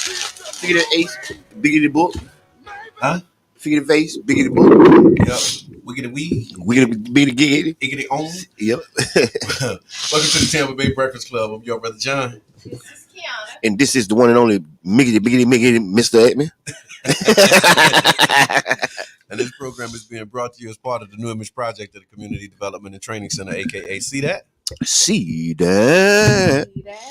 Figure the ace, bigger the book. Huh? Figure the face, bigger the book. Yep. We get a weed. We gonna be the gig. Iggity on. Yep. Welcome to the Tampa Bay Breakfast Club. I'm your brother John. This is Kiana. And this is the one and only Miggity Mr. Edmund. And this program is being brought to you as part of the New Image Project of the Community Development and Training Center, aka See That. See that.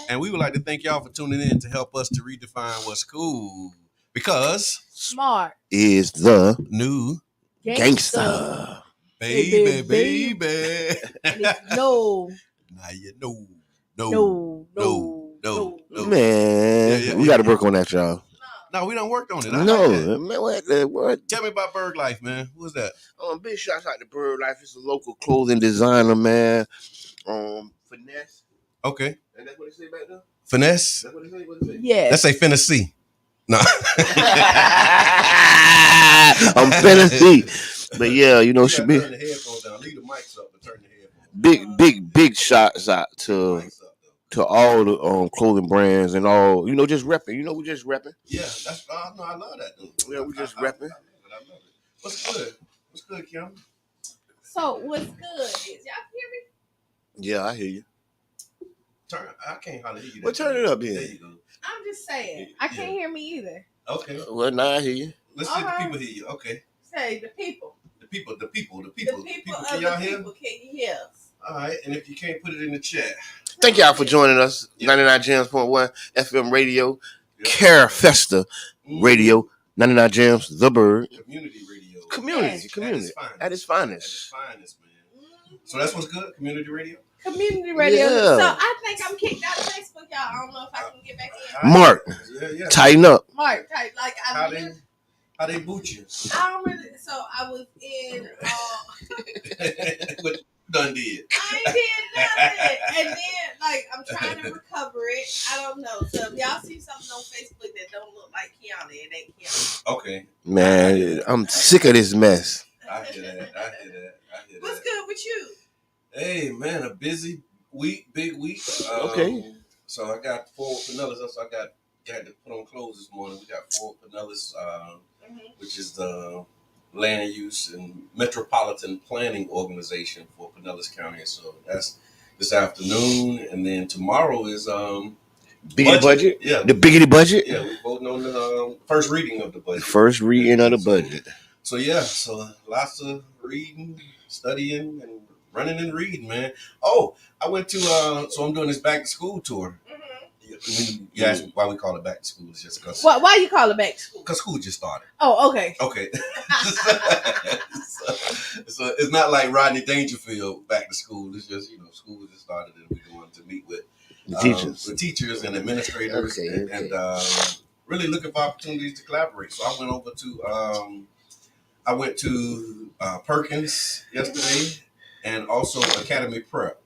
And we would like to thank y'all for tuning in to help us to redefine what's cool. Because Smart is the new gangster. Baby. No. Now you know. No. Man, Yeah. we got to work on that, y'all. No, we done worked on it. No, Like that. man, what? Tell me about Berg Life, man. Who is that? Big shouts out to Bird Life. It's a local clothing designer, man. Finesse. Okay. And that's what they say back there? Finesse? That's what they say? What they say? Yes. Let's say Finesse. No. I'm finna see. But yeah, you know, should be turn the headphones down. Leave the mics up and turn the headphones down. big shots out to all the clothing brands and all, you know, just repping. You know, we just repping. Yeah, that's no, I love that dude. Yeah, we just I repping. love it. What's good? What's good, Kim? So what's good is y'all hear me? Yeah, I hear you. I can't hardly hear you. Well, turn it up then. There you go. I'm just saying. I can't hear me either. Okay. Well, now I hear you. Let's see if the people hear you. Okay. Say the people. The people. The people Can of y'all the hear? people, can you hear us? All right. And if you can't put it in the chat. Thank y'all for joining us. 99 Gems.1 FM Radio, Care Festa Radio, 99 Gems, The Bird. Community radio. Community. At its finest. Man. So that's what's good? Community radio? Community radio. Yeah. So I think I'm kicked out of Facebook, y'all. I don't know if I can get back in. Mark, Yeah. tighten up. Mark, like How they boot you? I don't really. So I was in. What done did? I ain't did nothing, and then like I'm trying to recover it. I don't know. So if y'all see something on Facebook that don't look like Kiana, it ain't Kiana. Okay. Man, I'm sick of this mess. I hear that. What's good with you? Hey man, a busy week, big week. Okay. So I got 4 Pinellas. So I had to put on clothes this morning. We got 4 Pinellas, which is the land use and metropolitan planning organization for Pinellas County. So that's this afternoon, and then tomorrow is Biggity budget? Yeah, the biggity budget. Yeah, we're voting on the first reading of the budget. First reading of the budget. So lots of reading, studying, and running and reading, man. Oh, I went to so I'm doing this back to school tour. You asked me why we call it back to school. It's just because. Why you call it back to school? Because school just started. Oh, okay. Okay. so it's not like Rodney Dangerfield back to school. It's just school just started and we're going to meet with the teachers and administrators and really looking for opportunities to collaborate. So I went over to Perkins yesterday and also Academy Prep.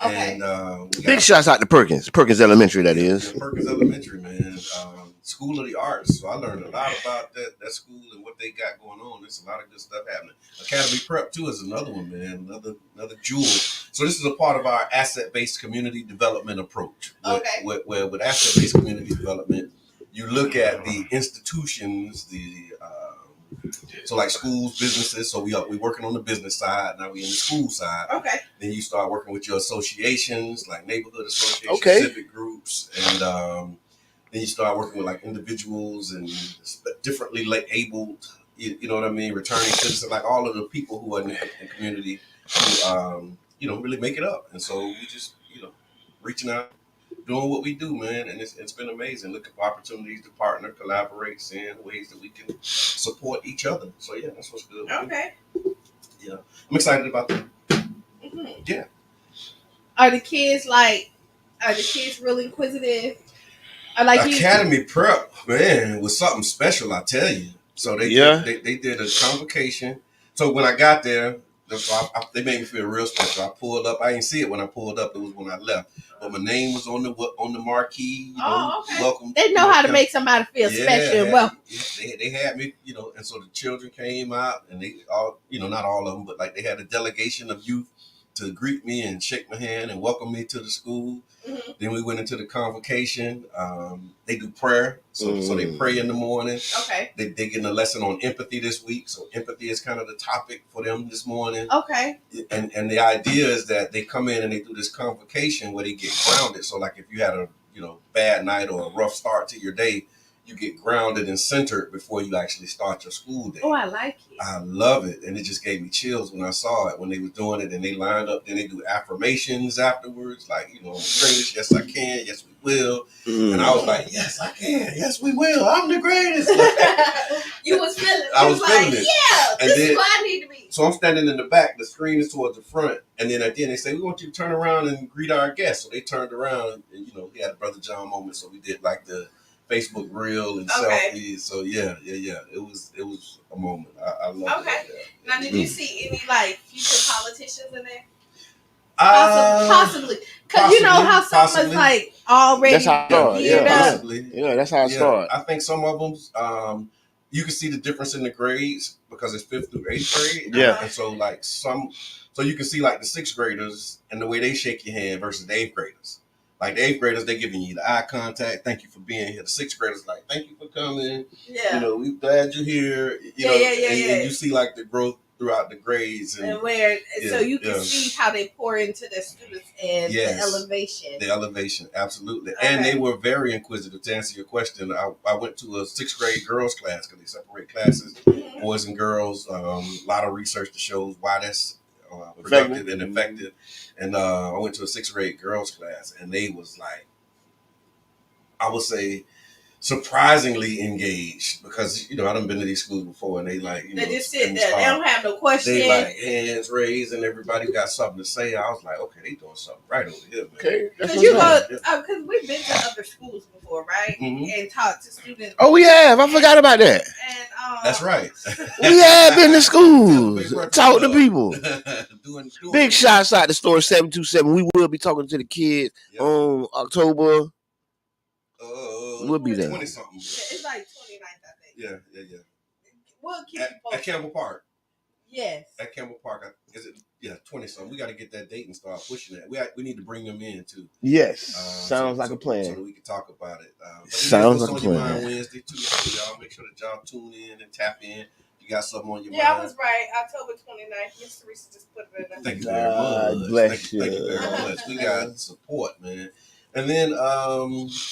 Okay. And big shouts out to Perkins Elementary, that is. Perkins Elementary, man. School of the Arts. So I learned a lot about that school and what they got going on. There's a lot of good stuff happening. Academy Prep too is another one, man. Another jewel. So this is a part of our asset-based community development approach. Where with asset-based community development, you look at the institutions, so like schools, businesses. So we working on the business side. Now we in the school side. Okay. Then you start working with your associations, like neighborhood associations, civic groups, and then you start working with like individuals and differently abled. You know what I mean? Returning citizens, like all of the people who are in the community who really make it up. And so we just reaching out, doing what we do, man, and it's been amazing. Looking for opportunities to partner, collaborate, seeing ways that we can support each other. So yeah, that's what's good. Okay. Yeah, I'm excited about that. Mm-hmm. Yeah. Are the kids really inquisitive? Academy Prep, man, was something special, I tell you. So they did a convocation. So when I got there, they made me feel real special. I pulled up. I didn't see it when I pulled up. It was when I left. But my name was on the marquee. Okay. Welcome. They know how to make somebody feel special and welcome. They had me, and so the children came out, and they all, not all of them, but like they had a delegation of youth to greet me and shake my hand and welcome me to the school. Mm-hmm. Then we went into the convocation. They do prayer, so they pray in the morning. Okay. They getting a lesson on empathy this week, so empathy is kind of the topic for them this morning. Okay. And the idea is that they come in and they do this convocation where they get grounded. So like if you had a bad night or a rough start to your day, you get grounded and centered before you actually start your school day. Oh, I like it. I love it. And it just gave me chills when I saw it, when they were doing it and they lined up. Then they do affirmations afterwards, like, greatest, yes, I can, yes, we will. And I was like, yes, I can, yes, we will. I'm the greatest. You was feeling it. I was feeling it. Yeah, this is where I need to be. So I'm standing in the back. The screen is towards the front. And then at the end, they say, we want you to turn around and greet our guests. So they turned around and, we had a Brother John moment. So we did like the Facebook reel and selfies. So yeah. It was a moment. I love it. Okay. Yeah. Now, did you see any future politicians in there? Possibly. Because you know how some is already. That's how I thought. Possibly. Yeah, that's how I thought. I think some of them, you can see the difference in the grades because it's 5th through 8th grade. Yeah. And so so you can see the 6th graders and the way they shake your hand versus the 8th graders. Like the 8th graders, they giving you the eye contact. Thank you for being here. The 6th graders, thank you for coming. Yeah. We're glad you're here. And you see the growth throughout the grades. So you can see how they pour into their students and the elevation. The elevation, absolutely. Okay. And they were very inquisitive. To answer your question, I went to a 6th grade girls class because they separate classes, boys and girls. A lot of research that shows why that's productive and effective. And I went to a 6th grade girls class, and they was I would say, surprisingly engaged because I done been to these schools before, and they they just sit there. They don't have no question. They hands raised, and everybody got something to say. I was like, okay, they doing something right over here, man. Okay, because we've been to other schools before, right? Mm-hmm. And talked to students. Oh, we have. I forgot about that. And that's right. We have been to schools, talk to people. doing Big shots out the store 727. We will be talking to the kids on October. We'll be there. 20-something. It's 29th, I think. Yeah. We'll keep you posted. At Campbell Park. Yes. At Campbell Park. Is it? Yeah, 20-something. We got to get that date and start pushing that. We need to bring them in too. Yes. Sounds like a plan. So that we can talk about it. Sounds like a plan. Wednesday too. So y'all make sure that y'all tune in and tap in. You got something on your mind. Yeah, I was right. October 29th. Miss Teresa just put it in there. Thank you very much. Bless you. Thank you very much. We got support, man. And then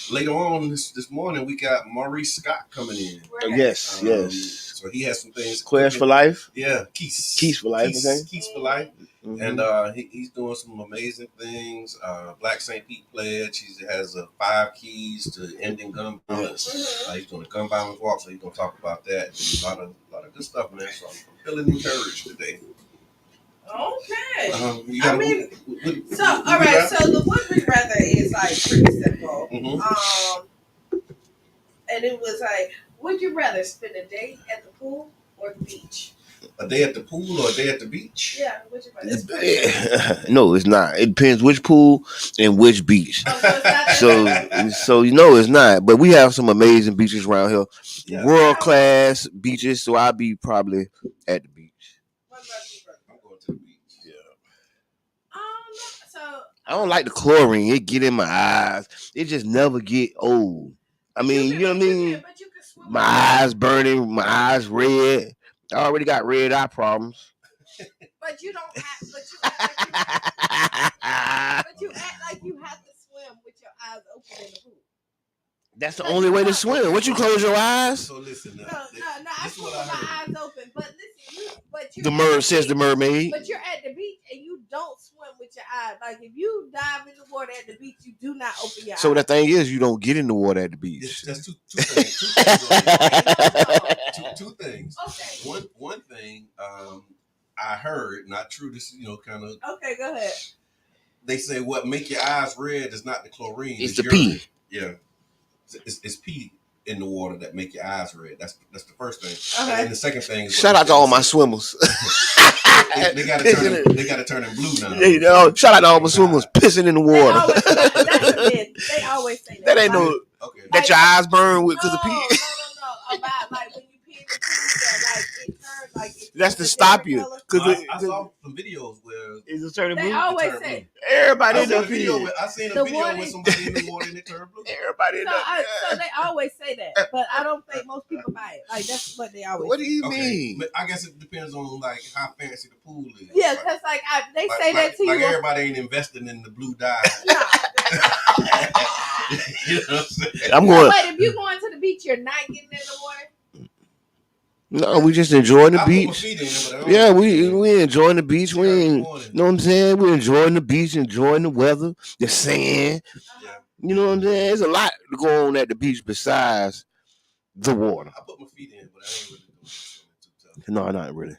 later on this morning, we got Marees Scott coming in. Yes. So he has some things. Quis for life? Yeah, Quis. Quis for life, okay. Quis for life. Mm-hmm. And he's doing some amazing things. Black St. Pete Pledge. He has 5 keys to ending gun violence. He's doing a gun violence walk, so he's going to talk about that. A lot of good stuff, man. So I'm feeling encouraged today. Okay. All right. So the Would We Rather is pretty simple. Mm-hmm. And it was would you rather spend a day at the pool or the beach? A day at the pool or a day at the beach? Yeah, would you rather? No, it's not. It depends which pool and which beach. So it's not. But we have some amazing beaches around here. Yeah. World class beaches. So I'll be probably at the beach. What about you, brother? I'm going to the beach. Yeah. I don't like the chlorine. It get in my eyes. It just never get old. I mean, you know what I mean? My eyes burning, my eyes red. I already got red eye problems. But you don't have. But you act like you have to swim with your eyes open in the pool. That's the only way to swim. What, you close your eyes? So listen. No. I swim with my eyes open. But listen, the mermaid says the mermaid. But you're at the beach and you don't swim with your eyes. Like if you dive in the water at the beach, you do not open your eyes. So the thing is, you don't get in the water at the beach. That's two things. Two things. Okay. One thing I heard, not true. This is kind of. Okay, go ahead. They say what make your eyes red is not the chlorine. It's the pee. Yeah. It's pee in the water that make your eyes red. That's the first thing. Okay. And the second thing is shout out to all my swimmers. they got to turn them blue now. Shout out to all my swimmers pissing in the water. They always say that. That ain't no. Okay. That your eyes burn with because of pee. No. About when you pee in the pool, that it That's to stop you. I saw some videos where it's turning blue. They always say everybody I in seen the a video video. I seen a video with somebody in the water and it turned blue. Everybody in the so they always say that, but I don't think most people buy it. Like that's what they always. What do you Okay. mean? But I guess it depends on like how fancy the pool is. Yeah, because they say that to you. Like everybody ain't investing in the blue dye. No. You know what I'm saying? I'm going. But if you're going to the beach, you're not getting in the water. No, we just enjoying the I beach. put my feet in there, but Yeah, we enjoying the beach. We ain't, you know what I'm saying? We enjoying the beach, enjoying the weather, the sand. Yeah. You know what I'm saying? There's a lot to go on at the beach besides the water. I put my feet in, but I ain't really doing it. No, not really.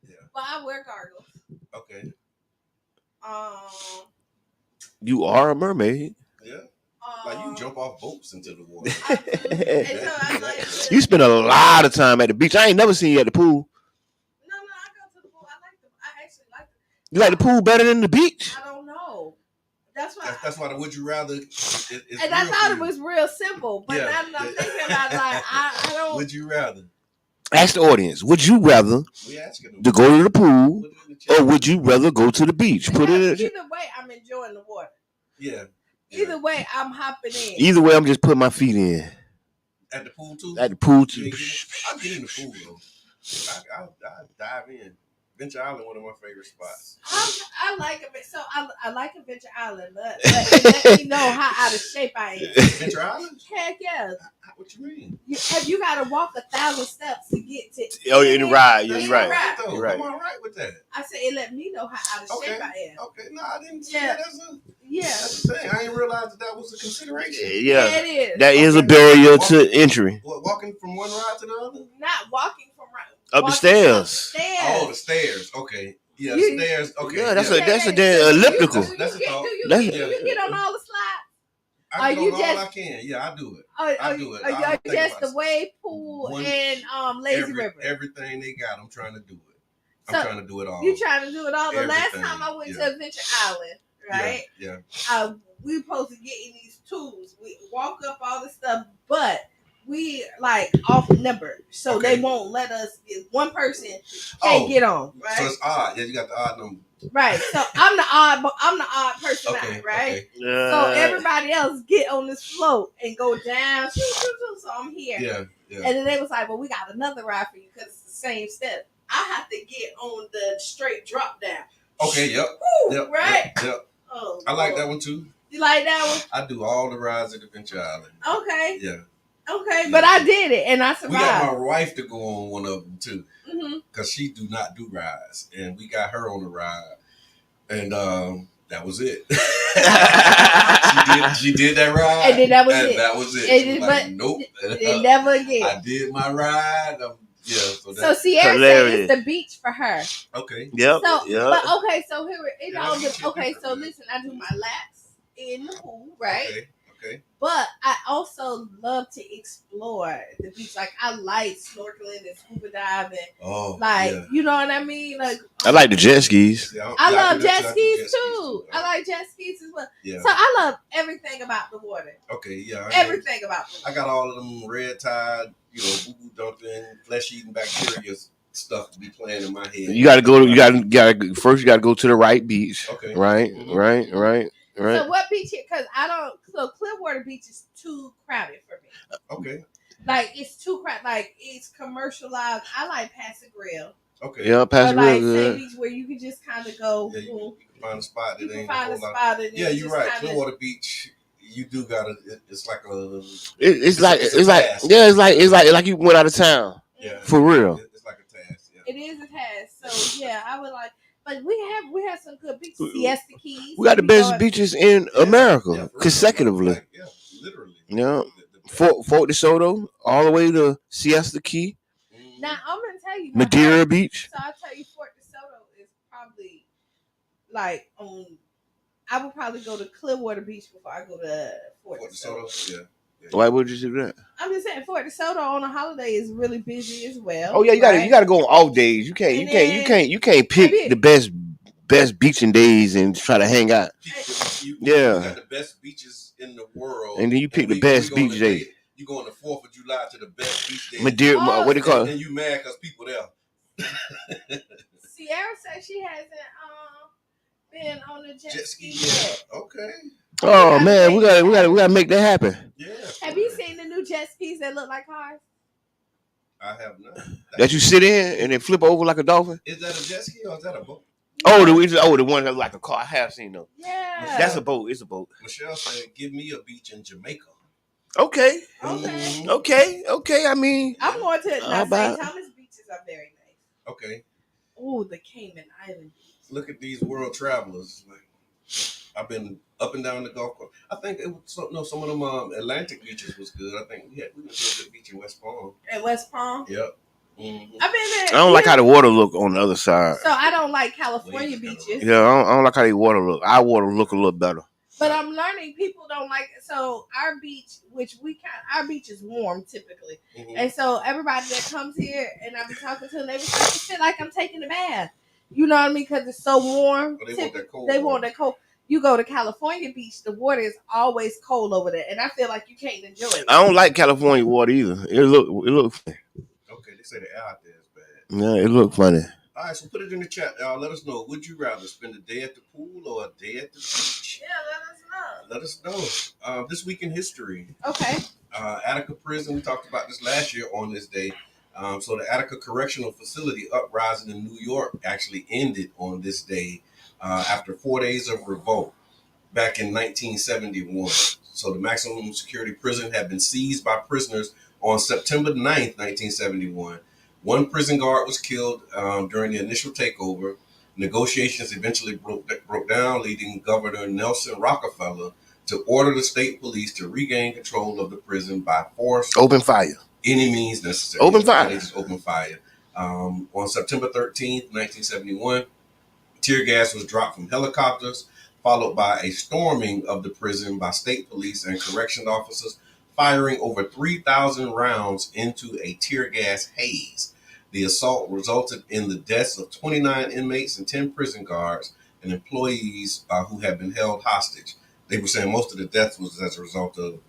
Yeah. But I wear goggles. Okay. You are a mermaid. Yeah. Like you jump off boats into the water. You spend a lot of time at the beach. I ain't never seen you at the pool. No, I go to the pool. I actually like the. You like the pool better than the beach? I don't know. That's why the would you rather. And I thought it was real simple, but now that I'm thinking about it, like I don't. Would you rather? Ask the audience. Would you rather to go to the pool, or would you rather go to the beach? Put it. Either way, I'm enjoying the water. Yeah. Either way, I'm hopping in. Either way, I'm just putting my feet in. At the pool too? At the pool too. I'll get in the pool though. I'll dive in. Venture Island, one of my favorite spots. I like it. So I like Adventure Island, but it let me know how out of shape I am. Venture Island? Heck yeah. What you mean? You got to walk 1,000 steps to get to. Oh, in the ride. Yeah, you're right. You're right. I'm all right with that. I said it let me know how out of shape I am. Okay, no, I didn't see that as a. Yeah. That's the thing. I didn't realize that was a consideration. Yeah, it is. That is a barrier to entry. What, walking from one ride to the other? Not walking from up the stairs. Oh, the stairs. Okay. Yeah, the stairs. Okay. Yeah, that's a damn elliptical. That's you get on all the slides. I do all I can. Yeah, I do it. I do it. Are you just the wave pool and lazy river? Everything they got, I'm trying to do it. I'm trying to do it all. You trying to do it all? The last time I went to Adventure Island, right? Yeah. We supposed to get in these tubes. We walk up all this stuff, but we like off number, so they won't let us. One person can't get on, right? So it's odd. Yeah, you got the odd number. Right. So I'm the odd person out, right? Okay. So everybody else get on this float and go down. So I'm here. Yeah. And then they was like, "Well, we got another ride for you because it's the same step." I have to get on the straight drop down. Okay. Yep. Woo, yep right. Yep. Oh, I like that one too. You like that one? I do all the rides at Adventure Island. Okay. Yeah. Okay, but I did it and I survived. We got my wife to go on one of them too, because she do not do rides, and we got her on the ride, and that was it. she did that ride, and then that was it. That was it. And like, nope, never again. I did my ride. So Sierra said it's the beach for her. Okay. Yep. So, yep. But okay, so here it all. Okay, so listen, I do my laps in the pool, right? Okay. But I also love to explore the beach. Like I like snorkeling and scuba diving. Oh, you know what I mean? Like I like the jet skis. I love jet skis too. I like jet skis as well. Yeah. So I love everything about the water. Okay, yeah. Everything about the water. I got all of them red tide, boo-boo dumping, flesh-eating bacteria stuff to be playing in my head. You got to go. You got to first. You got to go to the right beach. Okay. Right. Right. Right. Right. So what beach here? Because I don't. So Clearwater Beach is too crowded for me. Okay. Like it's too crowded. Like it's commercialized. I like Pass Grill. Okay. Yeah, Pass Grill. Like St. Beach where you can just kind of go. Yeah, you can find a spot that ain't find a a whole spot. lot. Yeah, you're right. Clearwater Beach. You do gotta. It's like a. It's like you went out of town. Yeah. For real. It's like a task. Yeah. It is a task. So yeah, I would like. But we have some good beaches. Siesta Keys. We got the best beaches in America consecutively. Yeah, literally. Yeah. Fort DeSoto all the way to Siesta Key. Now I'm gonna tell you Madeira Beach. So I'll tell you, Fort DeSoto is probably like on. I would probably go to Clearwater Beach before I go to Fort DeSoto. Yeah. Why would you do that? I'm just saying Fort DeSoto on a holiday is really busy as well. Oh yeah, you gotta go on off days. You can't pick the best beaching days and try to hang out. You got the best beaches in the world, and then you pick the best beach day. You go on the 4th of July to the best beach day. Madeira, what do you call it? And you mad because people there. Sierra said she hasn't been on the jet ski yet. Okay. Oh man, we gotta make that happen. Yeah. Have you seen the new jet skis that look like cars? I have not. That you sit in and then flip over like a dolphin? Is that a jet ski or is that a boat? Yeah. The one that look like a car. I have seen them. Yeah. That's a boat. It's a boat. Michelle said, "Give me a beach in Jamaica." Okay. Okay. Okay. I mean, I'm going to St. Thomas beaches are very nice. Okay. Oh, the Cayman Islands. Look at these world travelers. Like, I've been up and down the Gulf Coast. I think some of them Atlantic beaches was good. I think we went to a good beach in West Palm. At West Palm? Yep. Mm-hmm. I've been there. I don't like how the water look on the other side. So I don't like California beaches. Yeah, I don't like how the water look. Our water look a little better. But I'm learning people don't like it. So our beach, our beach is warm typically. Mm-hmm. And so everybody that comes here and I be talking to them, they feel like I'm taking a bath. You know what I mean? Because it's so warm. But they want that cold. They want that cold. You go to California beach, the water is always cold over there. And I feel like you can't enjoy it. I don't like California water either. It look funny. Okay, they say the air out there is bad. Yeah, it look funny. All right, so put it in the chat, y'all. Let us know. Would you rather spend a day at the pool or a day at the beach? Yeah, let us know. This week in history. Okay. Attica Prison. We talked about this last year on this day. So the Attica Correctional Facility uprising in New York actually ended on this day after 4 days of revolt back in 1971. So the maximum security prison had been seized by prisoners on September 9th, 1971. One prison guard was killed during the initial takeover. Negotiations eventually broke down, leading Governor Nelson Rockefeller to order the state police to regain control of the prison by force. Open fire. Any means necessary. Open fire. They just open fire. On September 13th, 1971, tear gas was dropped from helicopters, followed by a storming of the prison by state police and correction officers, firing over 3,000 rounds into a tear gas haze. The assault resulted in the deaths of 29 inmates and 10 prison guards and employees who had been held hostage. They were saying most of the deaths was as a result of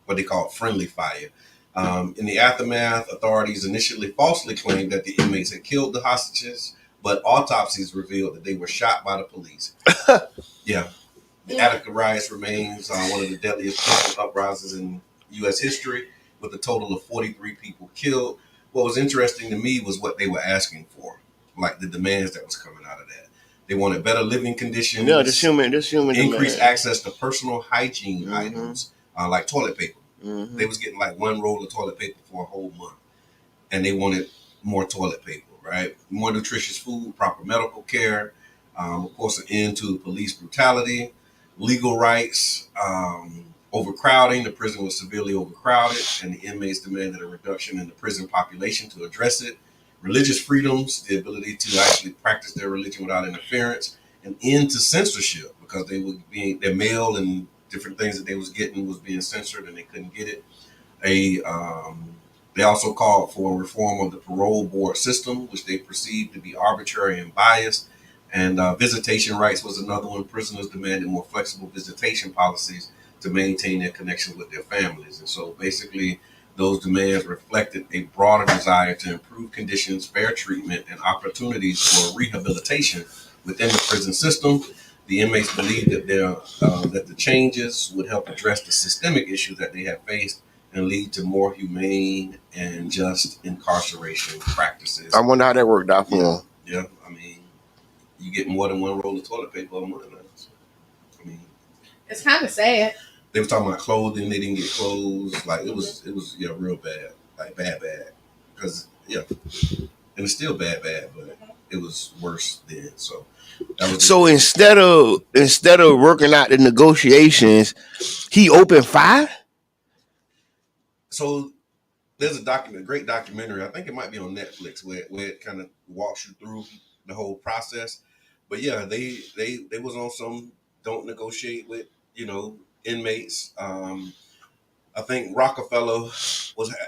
what they call friendly fire. In the aftermath, authorities initially falsely claimed that the inmates had killed the hostages, but autopsies revealed that they were shot by the police. Yeah. The Attica riots remains one of the deadliest peaceful uprisings in U.S. history, with a total of 43 people killed. What was interesting to me was what they were asking for, like the demands that was coming out of that. They wanted better living conditions. Yeah, this human increased access to personal hygiene items, like toilet paper. Mm-hmm. They was getting like one roll of toilet paper for a whole month, and they wanted more toilet paper, right? More nutritious food, proper medical care, of course, an end to police brutality, legal rights, overcrowding. The prison was severely overcrowded, and the inmates demanded a reduction in the prison population to address it. Religious freedoms, the ability to actually practice their religion without interference, an end to censorship, because they were being their mail and different things that they was getting was being censored and they couldn't get it. They also called for reform of the parole board system, which they perceived to be arbitrary and biased. And visitation rights was another one. Prisoners demanded more flexible visitation policies to maintain their connection with their families. And so basically those demands reflected a broader desire to improve conditions, fair treatment, and opportunities for rehabilitation within the prison system. The inmates believed that that the changes would help address the systemic issues that they had faced and lead to more humane and just incarceration practices. I wonder how that worked out for them. Yeah, I mean, you get more than one roll of toilet paper a month. I mean, it's kind of sad. They were talking about clothing. They didn't get clothes. Like it was real bad, like bad. Because and it's still bad, but it was worse then. So. So instead of working out the negotiations, he opened fire. So there's a great documentary. I think it might be on Netflix where it kind of walks you through the whole process. But yeah, they was on some don't negotiate with inmates. I think Rockefeller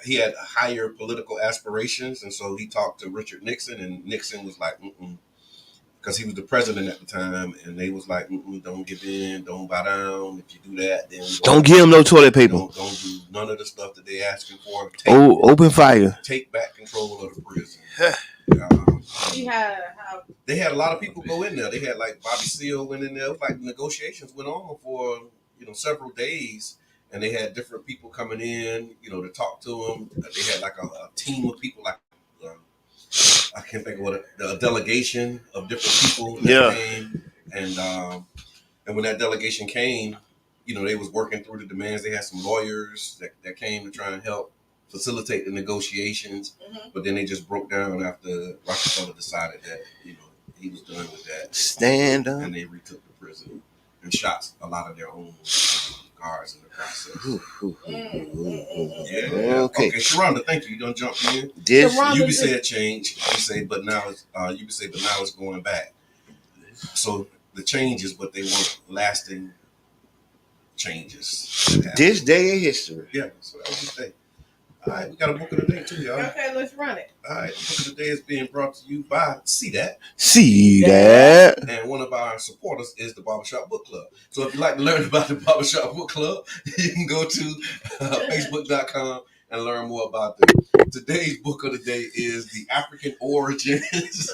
he had higher political aspirations, and so he talked to Richard Nixon, and Nixon was like, because he was the president at the time, and they was like, don't give in, don't bow down. If you do that, then don't give them no toilet paper. Don't do none of the stuff that they asking for. Open fire. Take back control of the prison. They had a lot of people go in there. They had like Bobby Seale went in there. It was like negotiations went on for several days, and they had different people coming in, to talk to them. They had like a team of people, like I can't think of what a delegation of different people that came, and when that delegation came, they was working through the demands. They had some lawyers that came to try and help facilitate the negotiations, but then they just broke down after Rockefeller decided that he was done with that. Stand up. And they retook the prison and shot a lot of their own guards in the process. Yeah. Okay, Sharonda, thank you. You done jump in. You said change. You say, but now it's going back. So the changes, but they want lasting changes. This day in history. Yeah. So that was this day. All right, we got a book of the day too, y'all. Okay, let's run it. All right, the book of the day is being brought to you by See That. And one of our supporters is the Barbershop Book Club. So if you'd like to learn about the Barbershop Book Club, you can go to facebook.com and learn more about them. Today's book of the day is The African Origins.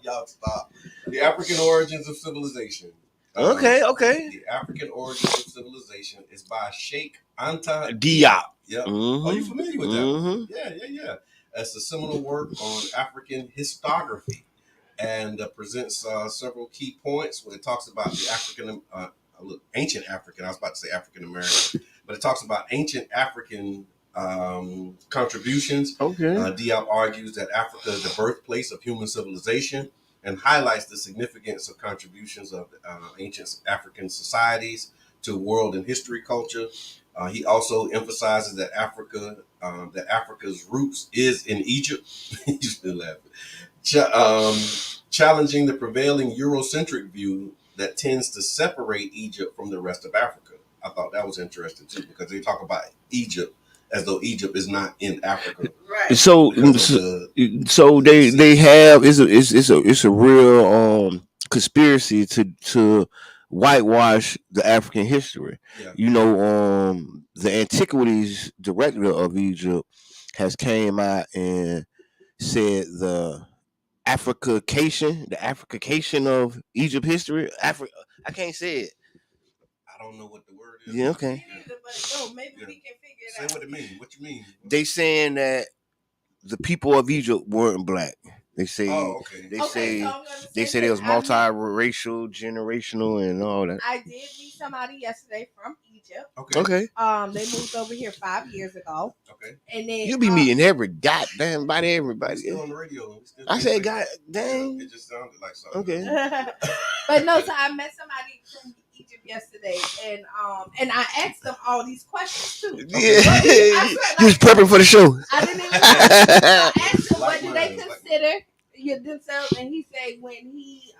Y'all stop. The African Origins of Civilization. Okay. The African Origins of Civilization is by Sheikh Anta Diop. Yep. Mm-hmm. Are you familiar with that? Mm-hmm. Yeah. That's a seminal work on African histography, and presents several key points when it talks about the ancient African. I was about to say African American, but it talks about ancient African contributions. Okay. Diop argues that Africa is the birthplace of human civilization and highlights the significance of contributions of ancient African societies to world and history culture. He also emphasizes that Africa's roots is in Egypt. You still laughing. Challenging the prevailing Eurocentric view that tends to separate Egypt from the rest of Africa. I thought that was interesting too, because they talk about Egypt as though Egypt is not in Africa. Right. So they have it's a real conspiracy to whitewash the African history. Yeah. The antiquities director of Egypt has came out and said the Africation of Egypt history. I can't say it. I don't know what the word is. Yeah, okay. Maybe we can figure it out. Say what it means. What you mean? They saying that the people of Egypt weren't black. They say they say it was multiracial, generational, and all that. I did meet somebody yesterday from Egypt. Okay. They moved over here 5 years ago. Okay. And then you be meeting every goddamn body, everybody. Still on the radio. I said, God dang. It just sounded like something. Okay. But no, so I met somebody from Egypt yesterday, and I asked them all these questions too. Yeah. You was prepping for the show. I didn't even. I asked him what do they consider themselves, and he said when he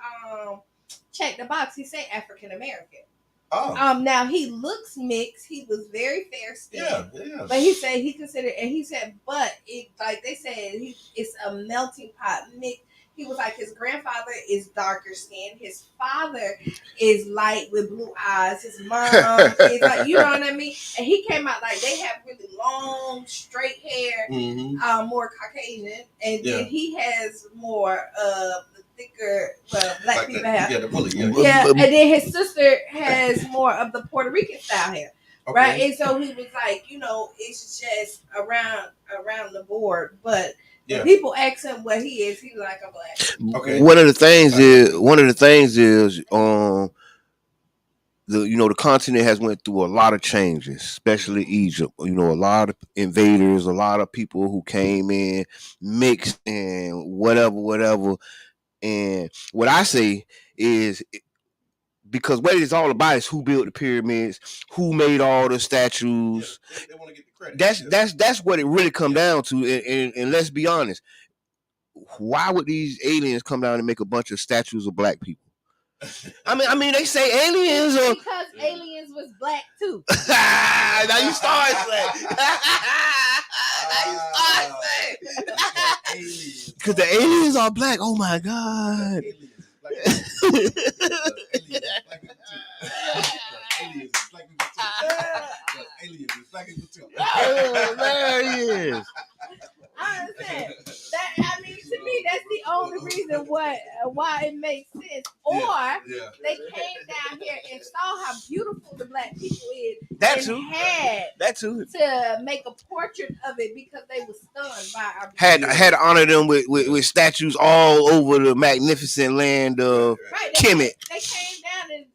checked the box, he said African American. Oh. Now he looks mixed. He was very fair skinned. Yeah. But he said he considered, and he said, but it like they said, it's a melting pot mix. He was like, his grandfather is darker skinned. His father is light with blue eyes. His mom is like, you know what I mean? And he came out like they have really long, straight hair, more Caucasian. And then he has more the thicker, black like people have. Yeah, and then his sister has more of the Puerto Rican style hair. Okay. Right? And so he was like, it's just around the board. But when people ask him what he is, he's like, I'm black. Okay. One of the things is the continent has went through a lot of changes, especially Egypt. A lot of invaders, a lot of people who came in, mixed and whatever. And what I say is, because what it's all about is who built the pyramids, who made all the statues. They want to get the credit. That's what it really come down to. And let's be honest, why would these aliens come down and make a bunch of statues of black people? I mean, they say aliens are because aliens was black too. Now you start saying. Because the aliens are black. Oh my God. Oh, there he is. I understand. To me, that's the only why it makes sense. Or they came down here and saw how beautiful the black people is. That and too. Had That too. To make a portrait of it because they were stunned by our beauty. Had to honor them with statues all over the magnificent land of Kemet. They came down and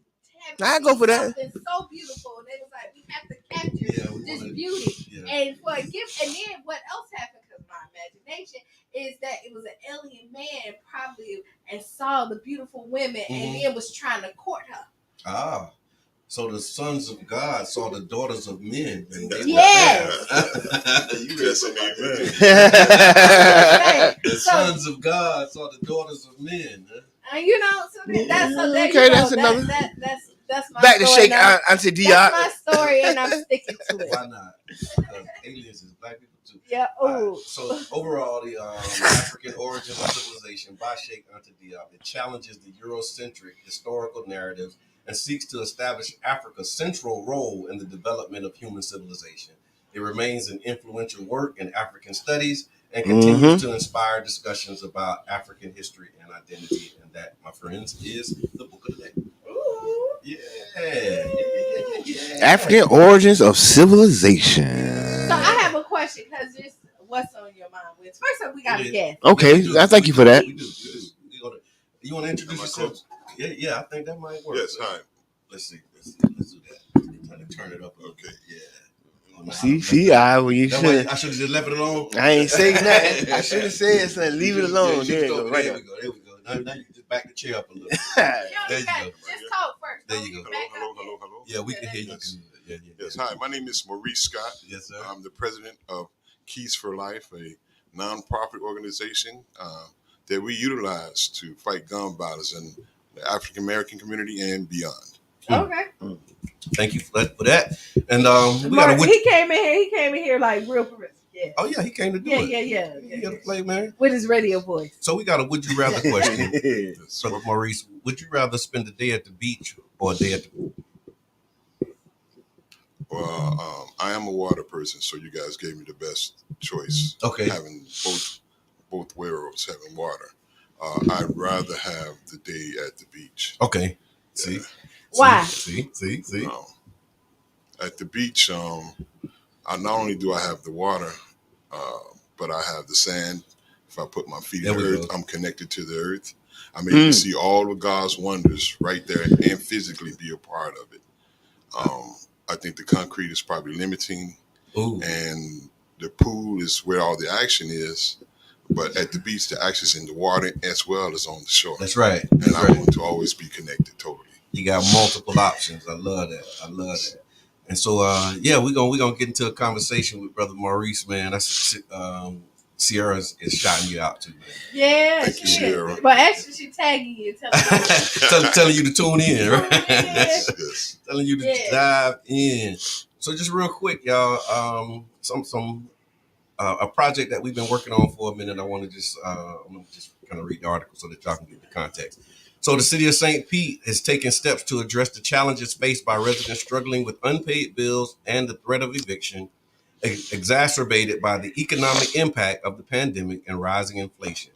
I go for that. Something so beautiful. And they was like, we have to capture this beauty. And for a gift. And then what else happened? Because my imagination is that it was an alien man probably and saw the beautiful women and then was trying to court her. Ah. So the sons of God saw the daughters of men. Yes. You read something like that. The sons of God saw the daughters of men. You know, so that's okay. That's another. That's my back story to Sheikh Auntie Diop. That's my story, and I'm sticking to it. Why not? Because aliens is black people too. Yeah. Oh. So overall, the African origin of civilization by Sheikh Auntie Diop, it challenges the Eurocentric historical narratives and seeks to establish Africa's central role in the development of human civilization. It remains an influential work in African studies and continues to inspire discussions about African history and identity. And that, my friends, is the book of the day. Ooh. Yeah. African origins of civilization. So I have a question because this what's on your mind. First up, we got to guess. Okay, I thank you for that. We do. You want to introduce yourself? Yeah, I think that might work. Yes, hi. Let's see. Let's do that. Trying to turn it up. Okay, yeah. See, when you should. I should have just left it alone. I ain't saying nothing. I should have said something. Leave it alone. There you go. Right there we go. Now you can just back the chair up a little. There you go. Just talk first. There you go. Hello. Yeah, we can hear you. Yes, hi. My name is Marees Scott. Yes, sir. I'm the president of Quis for Life, a non-profit organization that we utilize to fight gun violence in the African American community and beyond. Okay. Thank you for that. And he came in here like real progressive. Yeah. Oh yeah, he came to do it. Yeah. He got to play, man. With his radio voice. So we got a would you rather question. Brother Maurice, would you rather spend a day at the beach or a day at the pool? Well, I am a water person, so you guys gave me the best choice. Okay. Having both worlds having water. I'd rather have the day at the beach. Okay. See? Why? See? At the beach, not only do I have the water, but I have the sand. If I put my feet in the earth, I'm connected to the earth. I'm able to see all of God's wonders right there and physically be a part of it. I think the concrete is probably limiting. Ooh. And the pool is where all the action is. But at the beach, the action is in the water as well as on the shore. That's right. And I want to always be connected totally. You got multiple options. I love that. And so, we're gonna get into a conversation with Brother Maurice, man. That's Sierra is shouting you out too, man. Yeah, thank you, Sierra. But actually, she's tagging you, telling you to tune in, right? Yes. Telling you to dive in. So, just real quick, y'all, a project that we've been working on for a minute. I want to just kind of read the article so that y'all can get the context. So the city of St. Pete has taken steps to address the challenges faced by residents struggling with unpaid bills and the threat of eviction, exacerbated by the economic impact of the pandemic and rising inflation.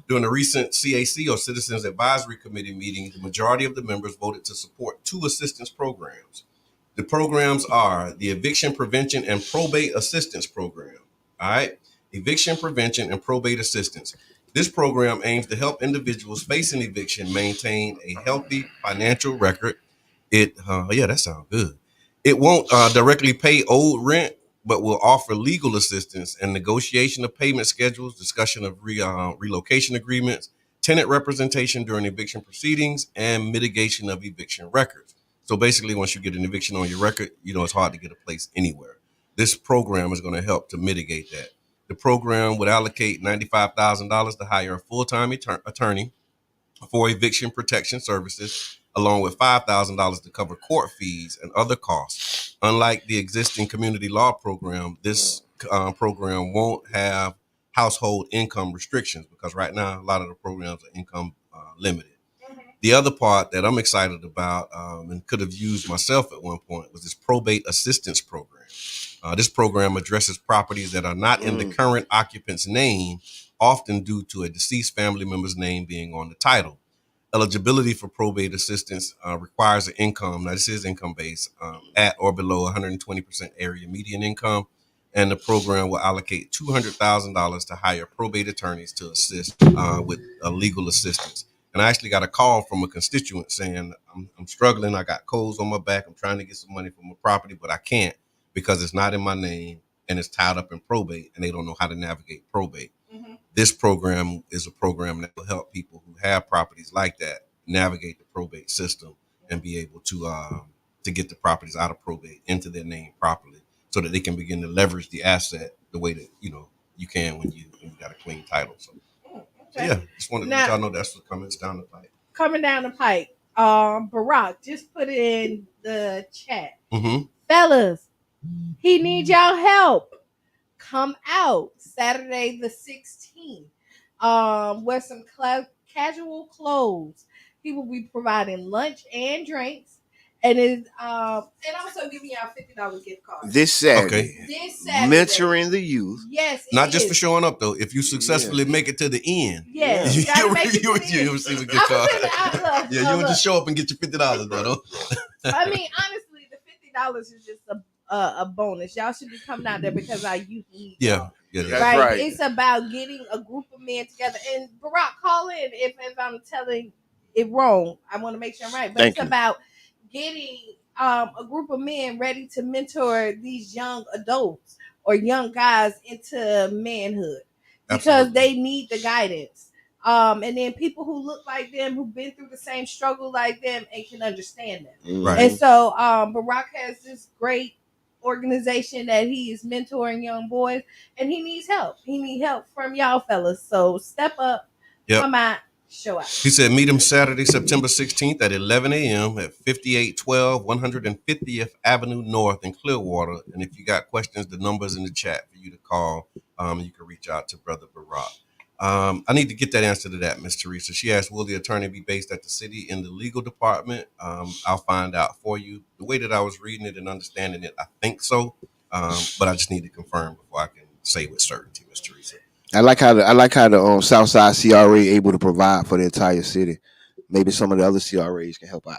During a recent CAC, or Citizens Advisory Committee meeting, the majority of the members voted to support 2 assistance programs. The programs are the Eviction Prevention and Probate Assistance Program. All right, Eviction Prevention and Probate Assistance. This program aims to help individuals facing eviction maintain a healthy financial record. That sounds good. It won't directly pay owed rent, but will offer legal assistance and negotiation of payment schedules, discussion of relocation agreements, tenant representation during eviction proceedings, and mitigation of eviction records. So basically, once you get an eviction on your record, it's hard to get a place anywhere. This program is going to help to mitigate that. The program would allocate $95,000 to hire a full-time attorney for eviction protection services, along with $5,000 to cover court fees and other costs. Unlike the existing community law program, this program won't have household income restrictions because right now a lot of the programs are income limited. The other part that I'm excited about and could have used myself at one point was this probate assistance program. This program addresses properties that are not in the current occupant's name, often due to a deceased family member's name being on the title. Eligibility for probate assistance requires an income, now this is income based, at or below 120% area median income, and the program will allocate $200,000 to hire probate attorneys to assist with legal assistance. And I actually got a call from a constituent saying, I'm struggling, I got coals on my back, I'm trying to get some money for my property, but I can't because it's not in my name and it's tied up in probate, and they don't know how to navigate probate. Mm-hmm. This program is a program that will help people who have properties like that navigate the probate system and be able to get the properties out of probate into their name properly, so that they can begin to leverage the asset the way that you can when you got a clean title. So, yeah, just wanted to let y'all know that's what comes down the pipe. Coming down the pipe, Barack just put it in the chat. Mm-hmm. Fellas, he needs y'all help. Come out Saturday the 16th. Wear some casual clothes. He will be providing lunch and drinks, and also giving y'all $50 gift card. This Saturday. Mentoring the youth. Yes, not just for showing up though. If you successfully make it to the end, yes, you receive a gift card. You would just show up and get your $50 though. I mean, honestly, the $50 is just a bonus. Y'all should be coming out there because our youth need y'all. Yeah, that's right. It's about getting a group of men together. And Barack, call in if I'm telling it wrong. I want to make sure I'm right. But it's about getting a group of men ready to mentor these young adults or young guys into manhood because they need the guidance. And then people who look like them, who've been through the same struggle like them and can understand them. Right. And so Barack has this great organization that he is mentoring young boys, and he needs help. He needs help from y'all fellas. So step up, come out, show out. He said meet him Saturday, September 16th at 11 a.m. at 5812 150th Avenue North in Clearwater. And if you got questions, the number's in the chat for you to call. You can reach out to Brother Barack. I need to get that answer to that, Miss Teresa. She asked, will the attorney be based at the city in the legal department? I'll find out for you. The way that I was reading it and understanding it, I think so. But I just need to confirm before I can say with certainty, Miss Teresa. I like how the Southside CRA able to provide for the entire city. Maybe some of the other CRAs can help out.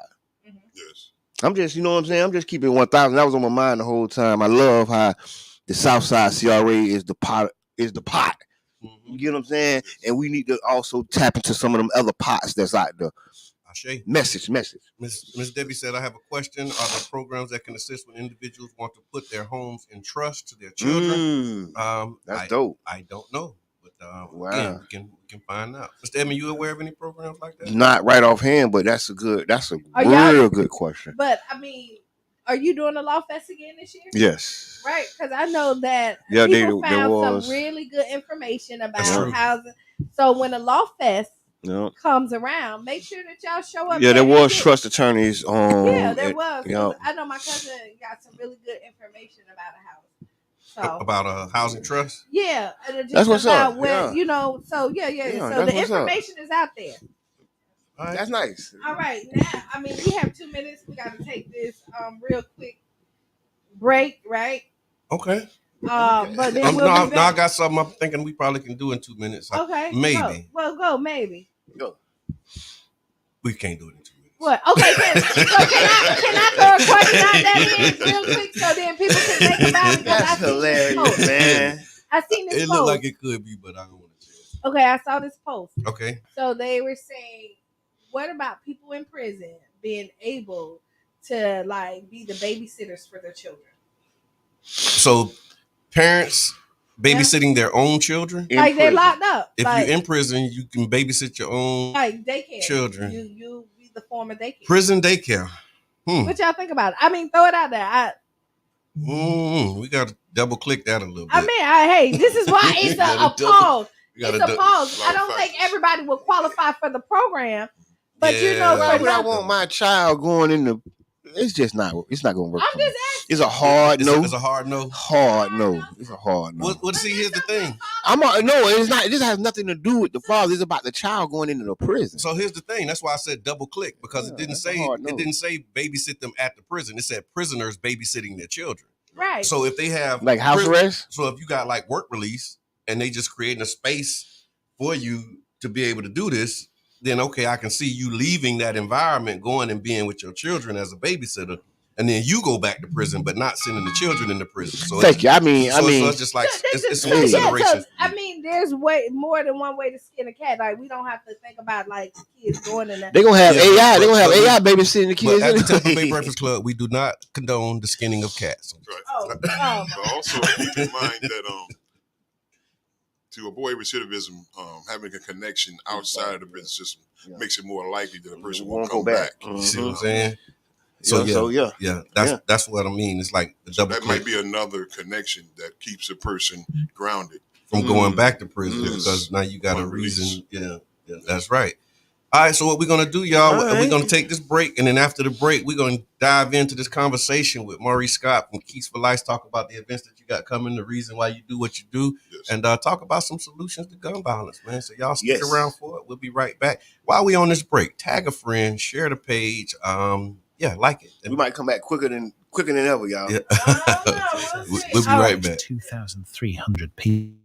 Mm-hmm. Yes. I'm just, you know what I'm saying? I'm just keeping 1,000. That was on my mind the whole time. I love how the Southside CRA is the pot. You get what I'm saying? And we need to also tap into some of them other pots that's out there. Message. Miss Debbie said, I have a question. Are there programs that can assist when individuals want to put their homes in trust to their children? That's dope. I don't know. But again, we can find out. Mr. Edmund, you aware of any programs like that? Not right offhand, but that's a real good question. But I mean, are you doing the Law Fest again this year? Yes. Right, because I know that people found some really good information about housing. So when the Law Fest comes around, make sure that y'all show up. Yeah, there was trust attorneys on. Yeah, there was. I know my cousin got some really good information about a house. So about a housing trust. Yeah, and just that's what's about up. When, So so the information is out there. Right. That's nice. All right, now I mean we have 2 minutes. We got to take this real quick break, right? Okay. But then now I got something I'm thinking we probably can do in 2 minutes. Okay. Maybe. Go. Maybe. Go. We can't do it in 2 minutes. What? Okay. Can I throw a question out there real quick so then people can think about it? That's hilarious, man. I seen this post. It looked like it could be, but I don't want to say it. Okay, I saw this post. Okay. So they were saying, what about people in prison being able to be the babysitters for their children? So parents babysitting their own children? They're locked up. If you're in prison, you can babysit your own daycare children. You be the form of daycare. Prison daycare. What y'all think about it? I mean, throw it out there. We got to double click that a little bit. I mean, this is why it's a pause. It's a pause. I don't think everybody will qualify for the program. But why would I want my child going in the? It's just not. It's not going to work. I'm just asking. It's a hard no. It's a hard no. Hard no. It's a hard no. Well, see, here's the thing. No, it's not. This has nothing to do with the father. It's about the child going into the prison. So here's the thing. That's why I said double click because it didn't say babysit them at the prison. It said prisoners babysitting their children. Right. So if they have house arrest. So if you got work release and they just creating a space for you to be able to do this, then okay, I can see you leaving that environment, going and being with your children as a babysitter, and then you go back to prison, but not sending the children into prison. So thank you. I mean, it's just like it's some consideration. I mean, there's way more than one way to skin a cat. Like we don't have to think about like kids going in that. They're gonna have AI. They're gonna have AI babysitting the kids. But at the Tampa Bay Breakfast Club, we do not condone the skinning of cats. Right. But also keep in mind that to avoid recidivism, having a connection outside of the prison system makes it more likely that a person won't come back. You see what I'm saying? That's what I mean. It's like the double. That might be another connection that keeps a person grounded from going back to prison because now you got a reason. Yeah, that's right. All right, so what we're going to do, y'all, we're going to take this break, and then after the break, we're going to dive into this conversation with Marees Scott from Quis for Life, talk about the events that you got coming, the reason why you do what you do, and talk about some solutions to gun violence, man. So y'all stick around for it. We'll be right back. While we on this break, tag a friend, share the page, like it. We might come back quicker than ever, y'all. Yeah. We'll be right back. 2,300 people.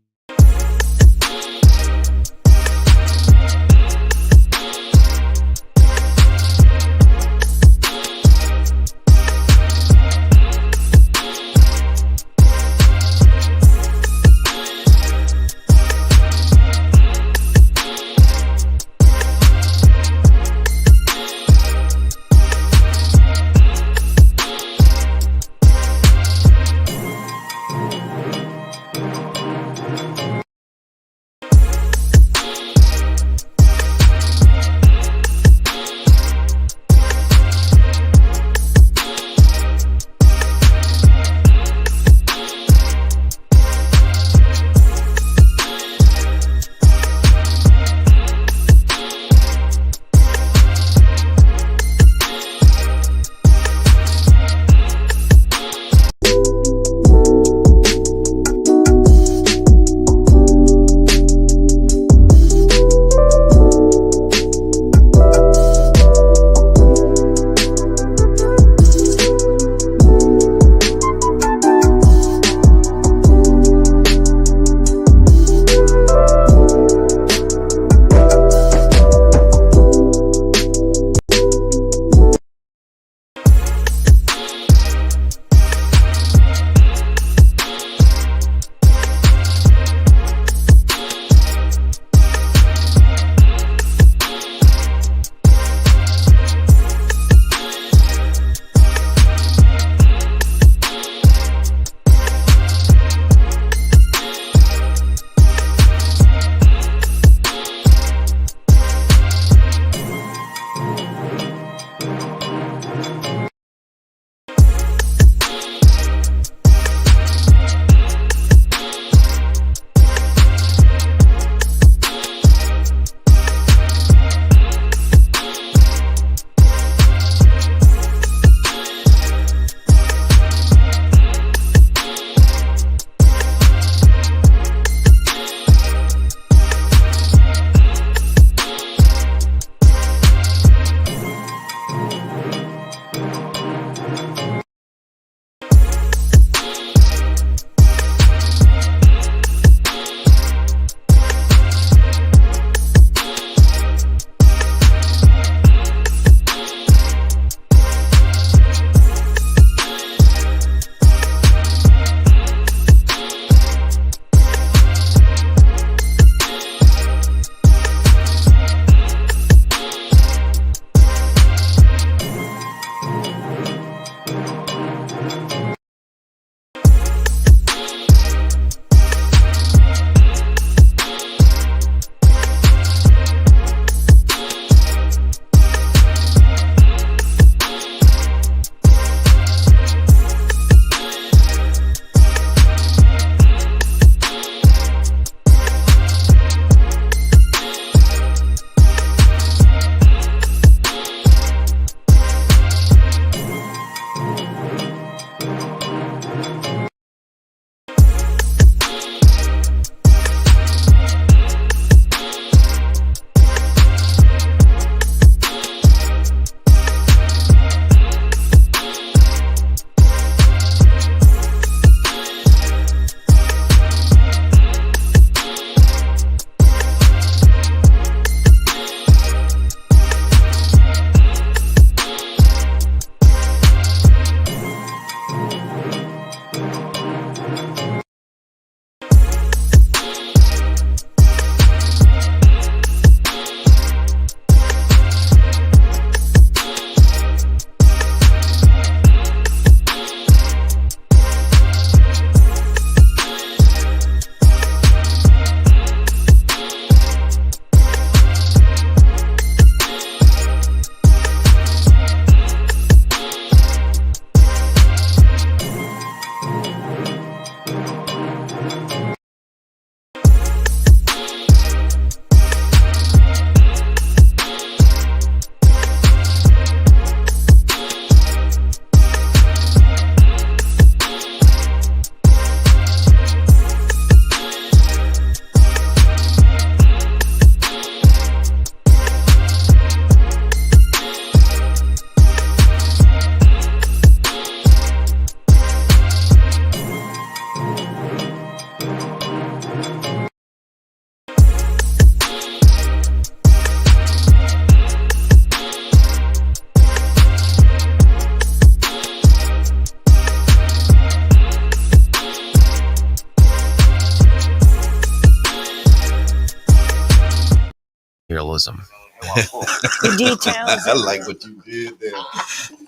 imperialism. The details. I like what you did there.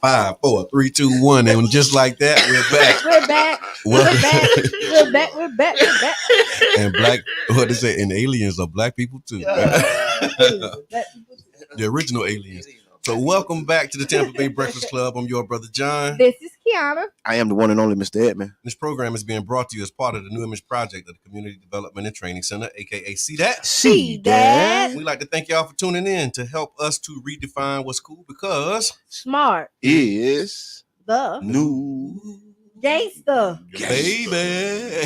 5, 4, 3, 2, 1, and just like that, we're back. We're back. We're back. We're back. We're back. We're back. And black, what is it? And aliens are black people too. The original aliens. So welcome back to the Tampa Bay Breakfast Club. I'm your brother John. This is Kiana. I am the one and only Mr. Edmond. This program is being brought to you as part of the New Image Project of the Community Development and Training Center, aka See That. See that. We'd like to thank y'all for tuning in to help us to redefine what's cool, because smart is the new gangster, baby.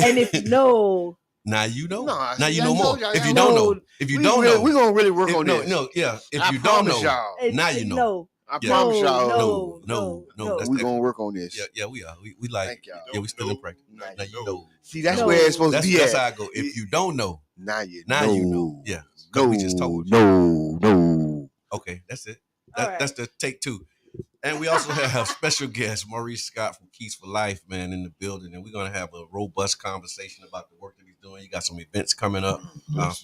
And if you know, now you know. No, now you know more. If you know. don't know, if you don't know, we're gonna really work on this. No, yeah. If I you don't know, y'all. now you know. I promise y'all. No. We're gonna work on this. Yeah, we are. We like. Thank y'all. Yeah, we still in practice. Now you know. See, that's where it's supposed to be. That's how I go. If you don't know, now you know. Yeah. No, we just told you. No. Okay, that's it. That's the take 2. And we also have special guest Marees Scott from Quis for Life, man, in the building. And we're going to have a robust conversation about the work that he's doing. You got some events coming up,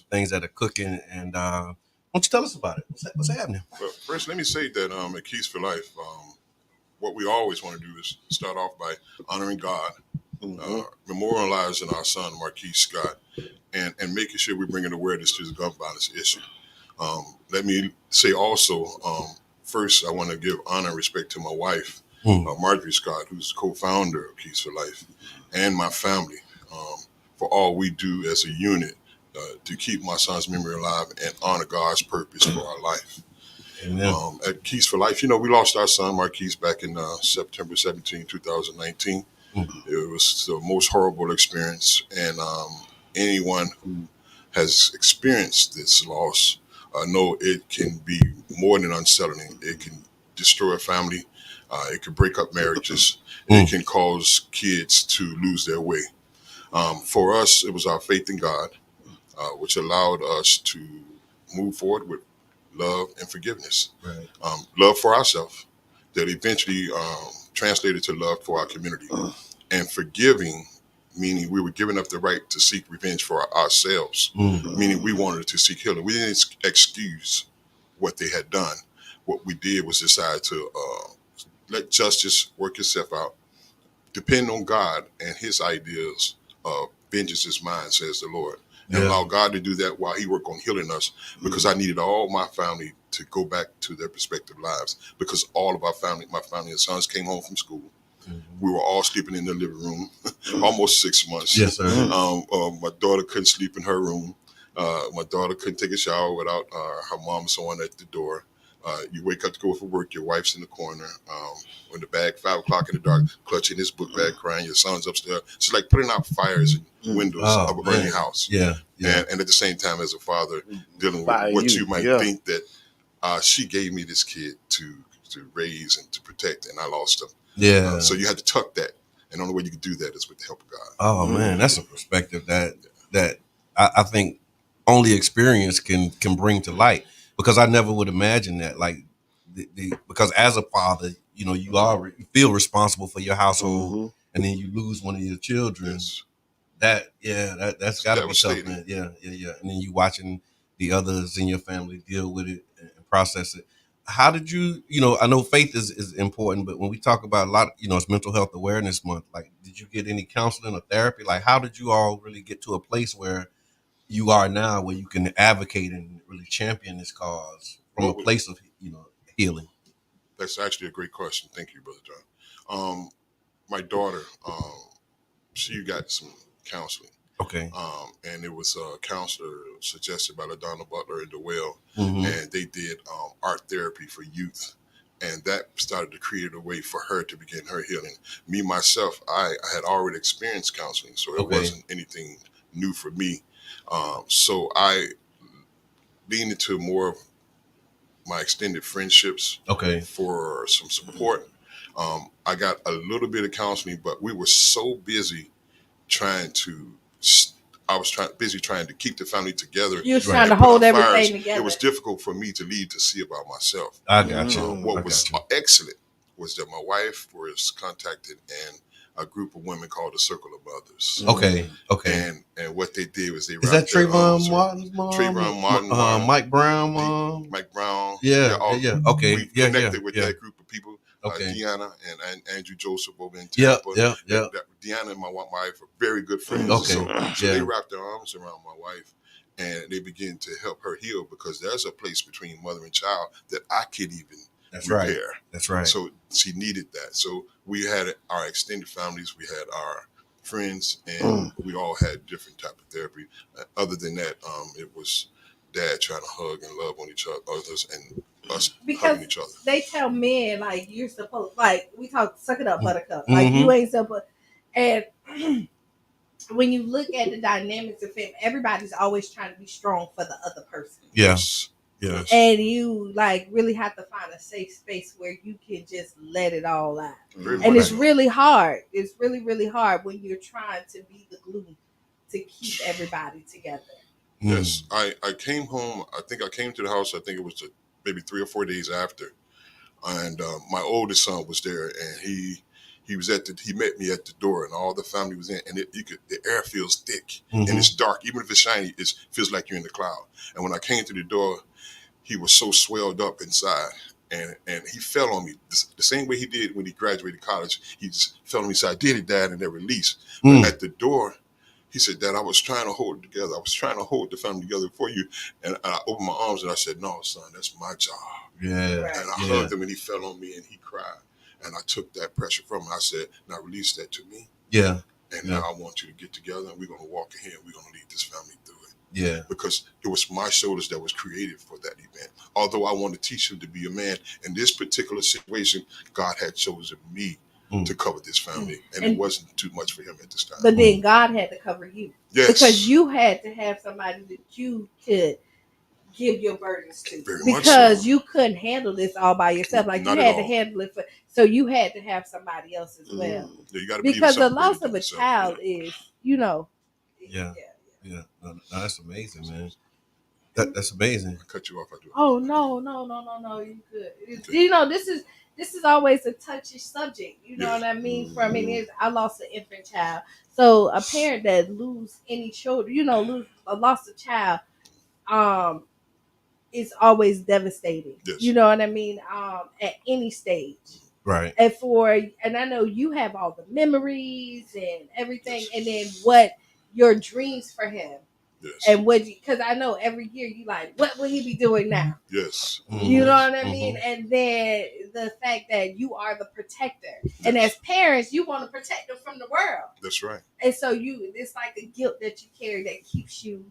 things that are cooking. And why don't you tell us about it? What's happening? Well, first, let me say that at Quis for Life, what we always want to do is start off by honoring God, memorializing our son, Marees Scott, and making sure we're bringing awareness to the gun violence issue. Let me say also, first, I want to give honor and respect to my wife, Marees Scott, who's the co-founder of Quis for Life, and my family for all we do as a unit to keep my son's memory alive and honor God's purpose for our life. At Quis for Life, we lost our son, Marees, back in September 17, 2019. It was the most horrible experience, and anyone who has experienced this loss know it can be more than unsettling. It can destroy a family. It can break up marriages. It can cause kids to lose their way. For us, it was our faith in God, which allowed us to move forward with love and forgiveness. Right. Love for ourselves that eventually translated to love for our community. And forgiving, meaning we were giving up the right to seek revenge for ourselves, meaning we wanted to seek healing. We didn't excuse what they had done. What we did was decide to let justice work itself out, depend on God and his ideas of vengeance is mine, says the Lord. And allow God to do that while he worked on healing us, because I needed all my family to go back to their respective lives, because all of my family and sons came home from school. We were all sleeping in the living room, almost 6 months. Yes, sir. My daughter couldn't sleep in her room. My daughter couldn't take a shower without her mom and someone at the door. You wake up to go for work, your wife's in the corner, in the bag, 5 o'clock in the dark, clutching his book bag, crying, your son's upstairs. It's like putting out fires in windows of a burning house. Yeah. And at the same time, as a father, dealing with what you might think that she gave me this kid to raise and to protect, and I lost him. Yeah. So you had to tuck that. And the only way you could do that is with the help of God. Oh, man, that's a perspective that I think only experience can bring to light. Because I never would imagine that, like, because as a father, you feel responsible for your household, and then you lose one of your children. Yes. That's got to be tough, man. Yeah. And then you watching the others in your family deal with it and process it. How did you, I know faith is important, but when we talk about a lot, it's Mental Health Awareness Month. Like, did you get any counseling or therapy? Like, how did you all really get to a place where you are now, where you can advocate and really champion this cause from a place of, healing? That's actually a great question. Thank you, Brother John. My daughter, she got some counseling. Okay. And it was a counselor suggested by LaDonna Butler in the Well, Mm-hmm. and they did art therapy for youth. And that started to create a way for her to begin her healing. Me, myself, I had already experienced counseling, so it wasn't anything new for me. So I leaned into more of my extended friendships for some support. I got a little bit of counseling, but we were so busy trying to keep the family together. You were trying to hold everything fires. together. It was difficult for me to lead to see about myself. I got you. What was excellent was that my wife was contacted, and a group of women called the Circle of Mothers. Okay. And what they did was they is that Trayvon Martin's mom? Trayvon Martin, Mike Brown mom. Mike Brown. Yeah. Okay. We connected with that group of people. Okay. Deanna and Andrew Joseph over in Tampa. Yeah. Deanna and my wife are very good friends. Okay. So they wrapped their arms around my wife and they began to help her heal because there's a place between mother and child that I can't even repair. That's right. So she needed that. So we had our extended families, we had our friends, and we all had different type of therapy. Other than that, it was Dad trying to hug and love on each other, others, and us hugging each other. They tell men like you're supposed, like we talk, suck it up, buttercup, like you ain't supposed. And when you look at the dynamics of it, everybody's always trying to be strong for the other person. Yes. And you like really have to find a safe space where you can just let it all out. And it's really hard. It's really, really hard when you're trying to be the glue to keep everybody together. Yes. I came home. I think I came to the house. I think it was maybe 3 or 4 days after. And my oldest son was there and he met me at the door and all the family was in and the air feels thick and it's dark. Even if it's shiny, it feels like you're in the cloud. And when I came to the door, he was so swelled up inside and he fell on me the same way he did when he graduated college. He just fell on me and said, I did it, Dad, and then released. But at the door, he said, Dad, I was trying to hold it together. I was trying to hold the family together for you. And I opened my arms and I said, no, son, that's my job. Yeah. And I hugged him and he fell on me and he cried. And I took that pressure from him. I said, now release that to me. Yeah. And now I want you to get together and we're going to walk ahead. We're going to lead this family through it. Yeah. Because it was my shoulders that was created for that event. Although I want to teach him to be a man, in this particular situation, God had chosen me to cover this family. And it wasn't too much for him at this time. But then God had to cover you. Yes. Because you had to have somebody that you could give your burdens to. Very much because so. you couldn't handle this all by yourself. Like Not you at had to all. handle it so you had to have somebody else as well. Yeah, you gotta because the believe loss of a child is, Yeah. No, that's amazing, man. That's amazing. I cut you off. I do. Oh no, you good. You know, this is always a touchy subject. You know what I mean? For me, I lost an infant child. So a parent that lose any children, lost a child, is always devastating. Yes. You know what I mean? At any stage. Right. And I know you have all the memories and everything, and then what your dreams for him. Yes. And because I know every year you like, what will he be doing now? Yes. You know what I mean? And then the fact that you are the protector. And as parents, you want to protect them from the world. That's right. And so it's like a guilt that you carry that keeps you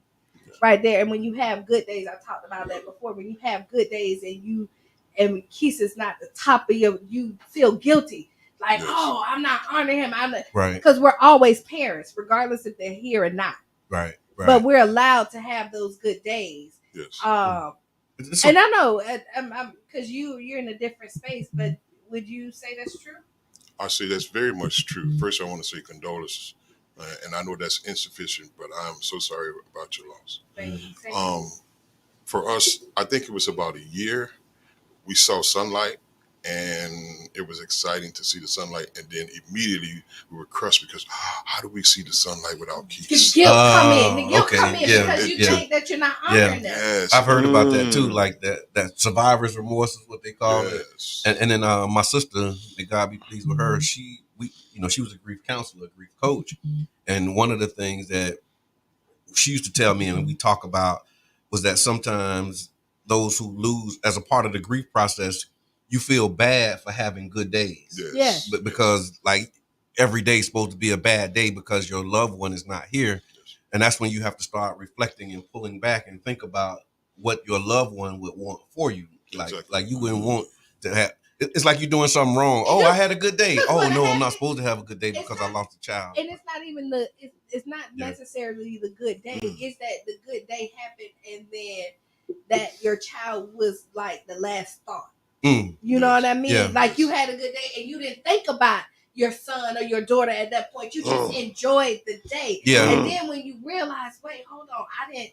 right there. And when you have good days, I talked about that before, when you have good days and Quis is not the top of you feel guilty. Like, oh, I'm not honoring him. Right. Because we're always parents, regardless if they're here or not. Right. But we're allowed to have those good days. Yes. And I know, because you're in a different space, but would you say that's true? I say that's very much true. First, I want to say condolences. And I know that's insufficient, but I'm so sorry about your loss. Thank you. For us, I think it was about a year, we saw sunlight. And it was exciting to see the sunlight. And then immediately we were crushed because how do we see the sunlight without Quis? The guilt come in. The guilt come in because you think that you're not honoring them. Yes. I've heard about that too. Like that survivor's remorse is what they call it. And then my sister, may God be pleased with her, she was a grief counselor, a grief coach. And one of the things that she used to tell me and we talk about was that sometimes those who lose as a part of the grief process, you feel bad for having good days. Yes. But because like every day is supposed to be a bad day because your loved one is not here. And that's when you have to start reflecting and pulling back and think about what your loved one would want for you. Like you wouldn't want to have, it's like you're doing something wrong. Oh, I had a good day. Oh no, I'm not supposed to have a good day because I lost a child. And it's not even it's not necessarily the good day. It's that the good day happened and then that your child was like the last thought. You know what I mean? Yeah. Like you had a good day and you didn't think about your son or your daughter at that point. You just enjoyed the day. Yeah. And then when you realize, wait, hold on, I didn't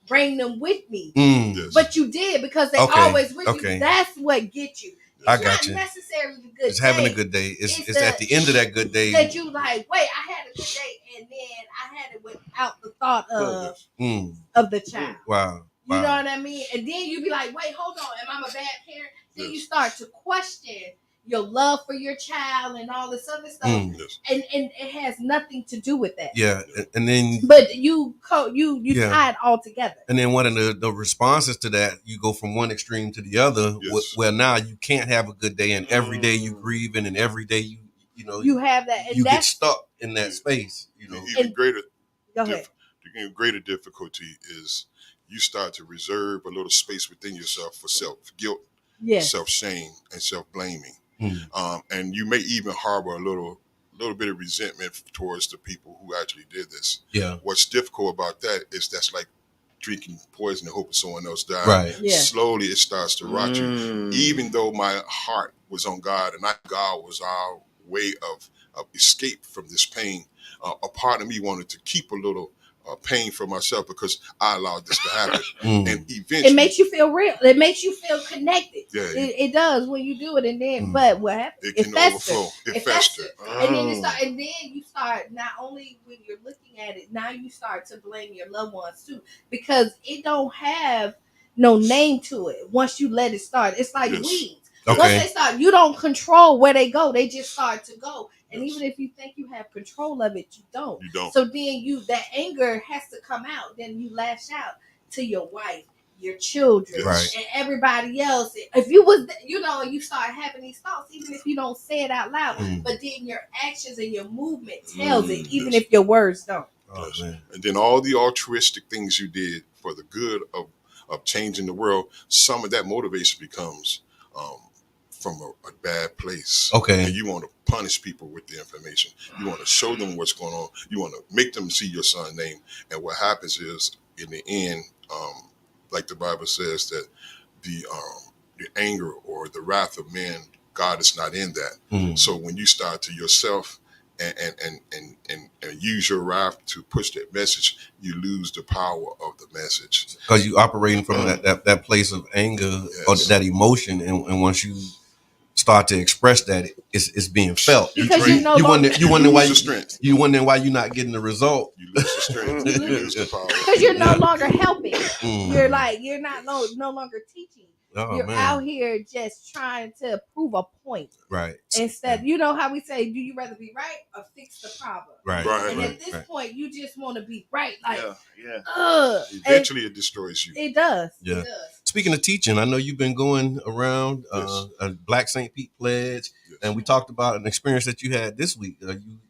bring them with me. Yes. But you did because they always with you. That's what gets you. I got you. Necessarily the good it's day. Having a good day. It's at the end of that good day that you like. Wait, I had a good day, and then I had it without the thought of the child. Wow. You know what I mean? And then you be like, wait, hold on, am I a bad parent? Then you start to question your love for your child and all this other stuff, and it has nothing to do with that. Yeah, and then but you tie it all together. And then one of the responses to that, you go from one extreme to the other. Where now you can't have a good day, and every day you grieving, and every day you have that, and you get stuck in that space. Even greater difficulty is you start to reserve a little space within yourself for self-guilt, self-shame, and self-blaming. And you may even harbor a little bit of resentment towards the people who actually did this. Yeah. What's difficult about that is that's like drinking poison and hoping someone else dies. Right. Yeah. Slowly it starts to rot you. Even though my heart was on God and God was our way of escape from this pain, a part of me wanted to keep a little pain for myself because I allowed this to happen. And eventually it makes you feel real. It makes you feel connected. Yeah, it does when you do it. And then but what happens? It can overflow. It festers. And then you start not only when you're looking at it, now you start to blame your loved ones too, because it don't have no name to it. Once you let it start, it's like weeds. Okay. Once they start, you don't control where they go. They just start to go. And even if you think you have control of it, you don't. So then that anger has to come out. Then you lash out to your wife, your children, and everybody else. If you was, you start having these thoughts, even if you don't say it out loud, but then your actions and your movement tells it, even if your words don't. Oh, man. And then all the altruistic things you did for the good of changing the world, some of that motivation becomes from a bad place. Okay. And you want to punish people with the information. You want to show them what's going on. You want to make them see your son's name. And what happens is, in the end, like the Bible says, that the anger or the wrath of man, God is not in that. So when you start to yourself and use your wrath to push that message, you lose the power of the message. Because you operating from that place of anger or that emotion, and once you start to express that, it's being felt. Because you wonder why you're not getting the result. You lose the strength. You lose the power. Because you're no longer helping. You're not no longer teaching. You're out here just trying to prove a point. Right. Instead, you know how we say, do you rather be right or fix the problem? Right. And at this point, you just want to be right. Like, eventually it destroys you. It does. Yeah. It does. Speaking of teaching, I know you've been going around a Black St. Pete pledge, and we talked about an experience that you had this week.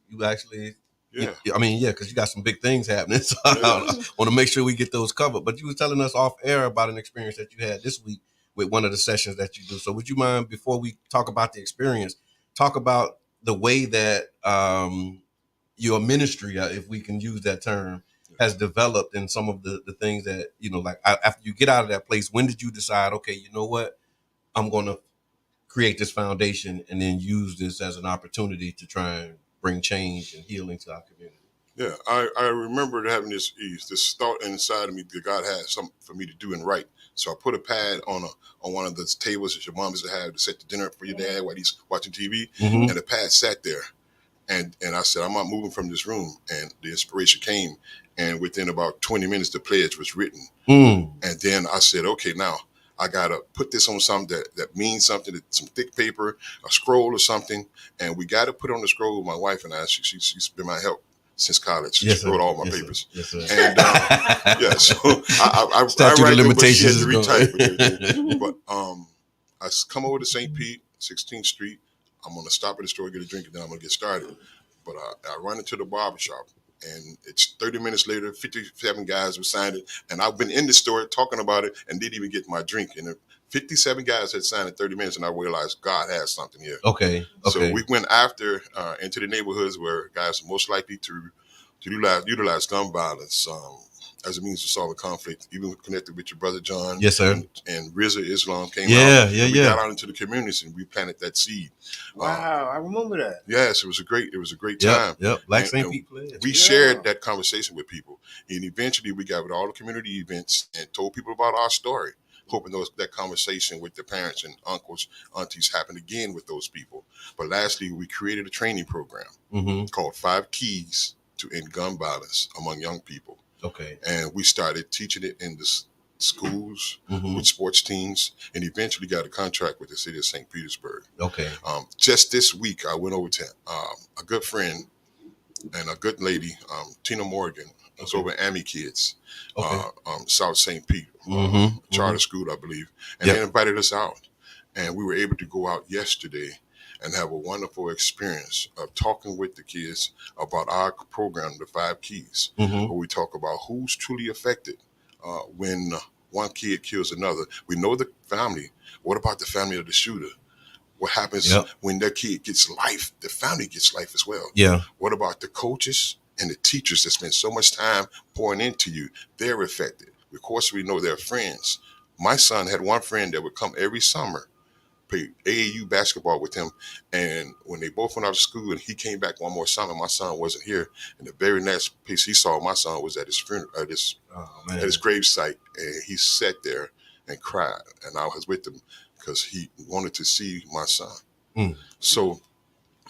You actually, because you got some big things happening, so I want to make sure we get those covered. But you were telling us off air about an experience that you had this week with one of the sessions that you do. So would you mind, before we talk about the experience, talk about the way that your ministry, if we can use that term, has developed in some of the things that, like after you get out of that place, when did you decide, okay, you know what, I'm going to create this foundation and then use this as an opportunity to try and bring change and healing to our community? Yeah, I remember having this thought inside of me that God had something for me to do and write. So I put a pad on one of the tables that your mom used to have to set the dinner up for your dad while he's watching TV, and the pad sat there. And I said, I'm not moving from this room. And the inspiration came, and within about 20 minutes, the pledge was written. And then I said, okay, now I got to put this on something that means something, some thick paper, a scroll or something. And we got to put it on the scroll with my wife and I. She's been my help since college. She wrote all my papers. Yes, sir. And so I write limitations to retype it. But I come over to St. Pete, 16th Street. I'm going to stop at the store, get a drink, and then I'm going to get started. But I run into the barbershop, and it's 30 minutes later, 57 guys have signed it. And I've been in the store talking about it and didn't even get my drink. And 57 guys had signed in 30 minutes, and I realized God has something here. Okay. So we went after into the neighborhoods where guys are most likely to utilize gun violence as a means to solve a conflict, even connected with your brother John. Yes, sir. And Rizza Islam came out. We got out into the communities and we planted that seed. Wow, I remember that. Yes, it was a great time. Yep. Black St. Pete pledge. We shared that conversation with people, and eventually we got with all the community events and told people about our story. hoping that conversation with the parents and uncles, aunties happen again with those people. But lastly, we created a training program called 5 Keys to End Gun Violence among young people. Okay. And we started teaching it in the schools with sports teams, and eventually got a contract with the city of St. Petersburg. Okay. Just this week, I went over to a good friend and a good lady, Tina Morgan, was over at Ami Kids, South St. Pete, charter school, I believe, and they invited us out, and we were able to go out yesterday and have a wonderful experience of talking with the kids about our program, the 5 Keys, where we talk about who's truly affected when one kid kills another. We know the family. What about the family of the shooter? What happens when that kid gets life? The family gets life as well. Yeah. What about the coaches and the teachers that spend so much time pouring into you? They're affected. Of course, we know they're friends. My son had one friend that would come every summer, play AAU basketball with him. And when they both went out of school and he came back one more summer, my son wasn't here. And the very next place he saw my son was at his funeral, at his gravesite. And he sat there and cried. And I was with him because he wanted to see my son. So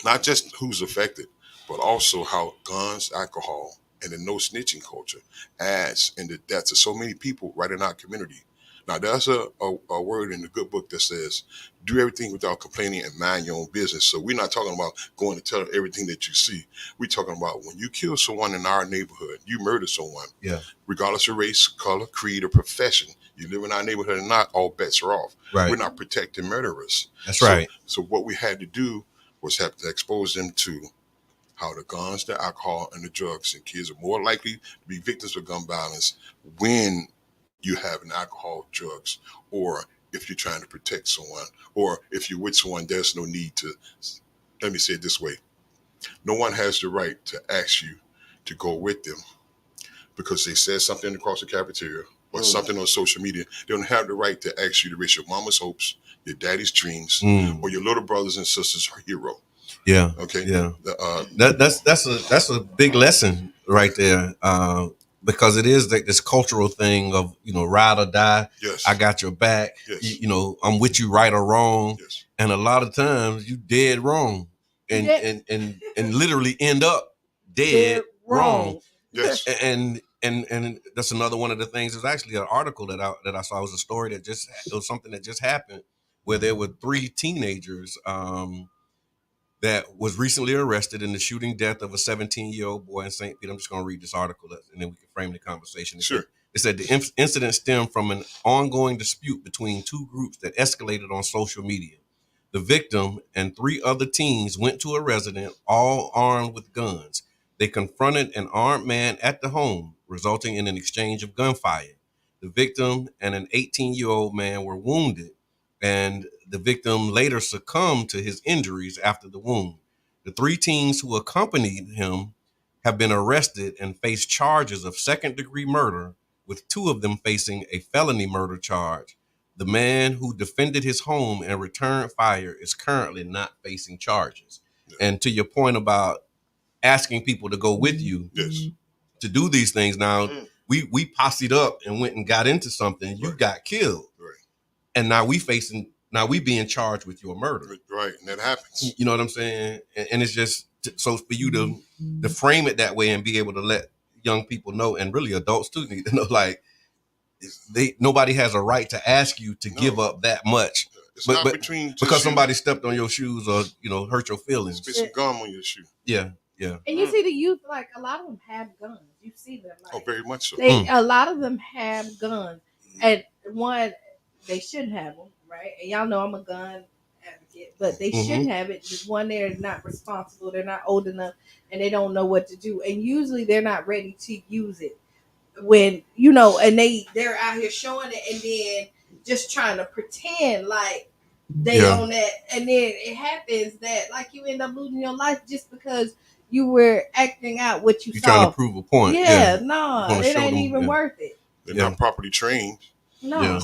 not just who's affected, but also how guns, alcohol, and the no snitching culture adds in the deaths of so many people right in our community. Now, there's a word in the good book that says, do everything without complaining and mind your own business. So we're not talking about going to tell everything that you see. We're talking about when you kill someone in our neighborhood, you murder someone, regardless of race, color, creed, or profession. You live in our neighborhood or not, all bets are off. Right. We're not protecting murderers. That's right. So what we had to do was have to expose them to how the guns, the alcohol, and the drugs, and kids are more likely to be victims of gun violence when you have an alcohol, drugs, or if you're trying to protect someone, or if you're with someone, there's no need to, let me say it this way. No one has the right to ask you to go with them because they said something across the cafeteria or something on social media. They don't have the right to ask you to raise your mama's hopes, your daddy's dreams, or your little brothers and sisters' hero. Yeah. Okay. Yeah. That's a big lesson right there. Because it is like this cultural thing of, ride or die. Yes. I got your back. Yes. I'm with you right or wrong. Yes. And a lot of times you dead wrong and literally end up dead wrong. Yes. And that's another one of the things. There's actually an article that I saw. It was a story it was something that just happened where there were 3 teenagers that was recently arrested in the shooting death of a 17-year-old boy in St. Pete. I'm just going to read this article and then we can frame the conversation. Sure. It said the incident stemmed from an ongoing dispute between 2 groups that escalated on social media. The victim and 3 other teens went to a residence, all armed with guns. They confronted an armed man at the home, resulting in an exchange of gunfire. The victim and an 18-year-old man were wounded, and the victim later succumbed to his injuries after the wound. The 3 teens who accompanied him have been arrested and face charges of second-degree murder, with 2 of them facing a felony murder charge. The man who defended his home and returned fire is currently not facing charges. Yeah. And to your point about asking people to go with you to do these things, now we posseed up and went and got into something. You got killed. Right. And now we being charged with your murder. Right, and that happens. You know what I'm saying? And it's just so for you to frame it that way and be able to let young people know, and really adults too need to know, like nobody has a right to ask you to give up that much. It's not between because somebody stepped on your shoes or hurt your feelings. Spit some gum on your shoe. Yeah. And you see the youth, like a lot of them have guns. You see them. Like, very much so. A lot of them have guns, and one, they shouldn't have them, right? And y'all know I'm a gun advocate, but they shouldn't have it. Just one, they're not responsible, they're not old enough, and they don't know what to do. And usually they're not ready to use it when, and they're out here showing it and then just trying to pretend like they own that. And then it happens that like you end up losing your life just because you were acting out what you saw. You're trying to prove a point. No, it ain't even worth it. They're not properly trained. No.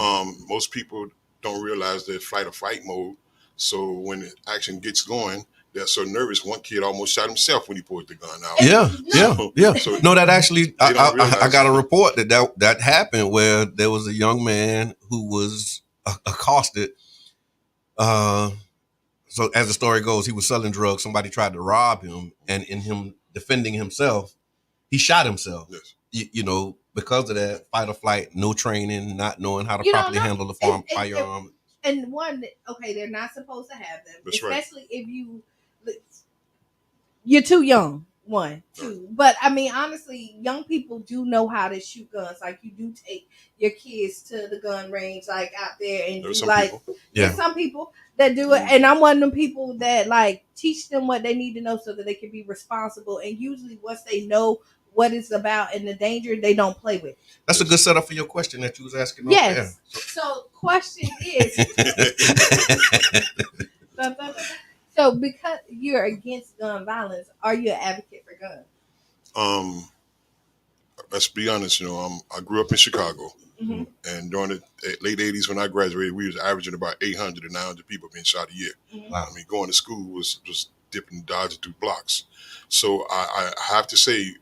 Most people don't realize they're fight or fight mode. So when the action gets going, they're so nervous. One kid almost shot himself when he pulled the gun out. Yeah. So no, that actually, I got a that. report that happened where there was a young man who was accosted. So as the story goes, he was selling drugs. Somebody tried to rob him, and in him defending himself, he shot himself. Yes. You know, because of that fight or flight, no training, not knowing how to properly handle the firearm. And one, okay, they're not supposed to have them, That's especially if you're too young. 1, 2, but I mean, honestly, young people do know how to shoot guns. Like, you do take your kids to the gun range, like out there, and There's you some there's some people that do it, and I'm one of them people that like teach them what they need to know so that they can be responsible. And usually, once they know what it's about and the danger, they don't play with it. That's a good setup for your question that you was asking. Yes. So question is, so because you're against gun violence, are you an advocate for guns? Let's be honest. I grew up in Chicago, and during the late '80s when I graduated, we was averaging about 800 to 900 people being shot a year. Wow. I mean, going to school was dipping, dodging through blocks. So I have to say,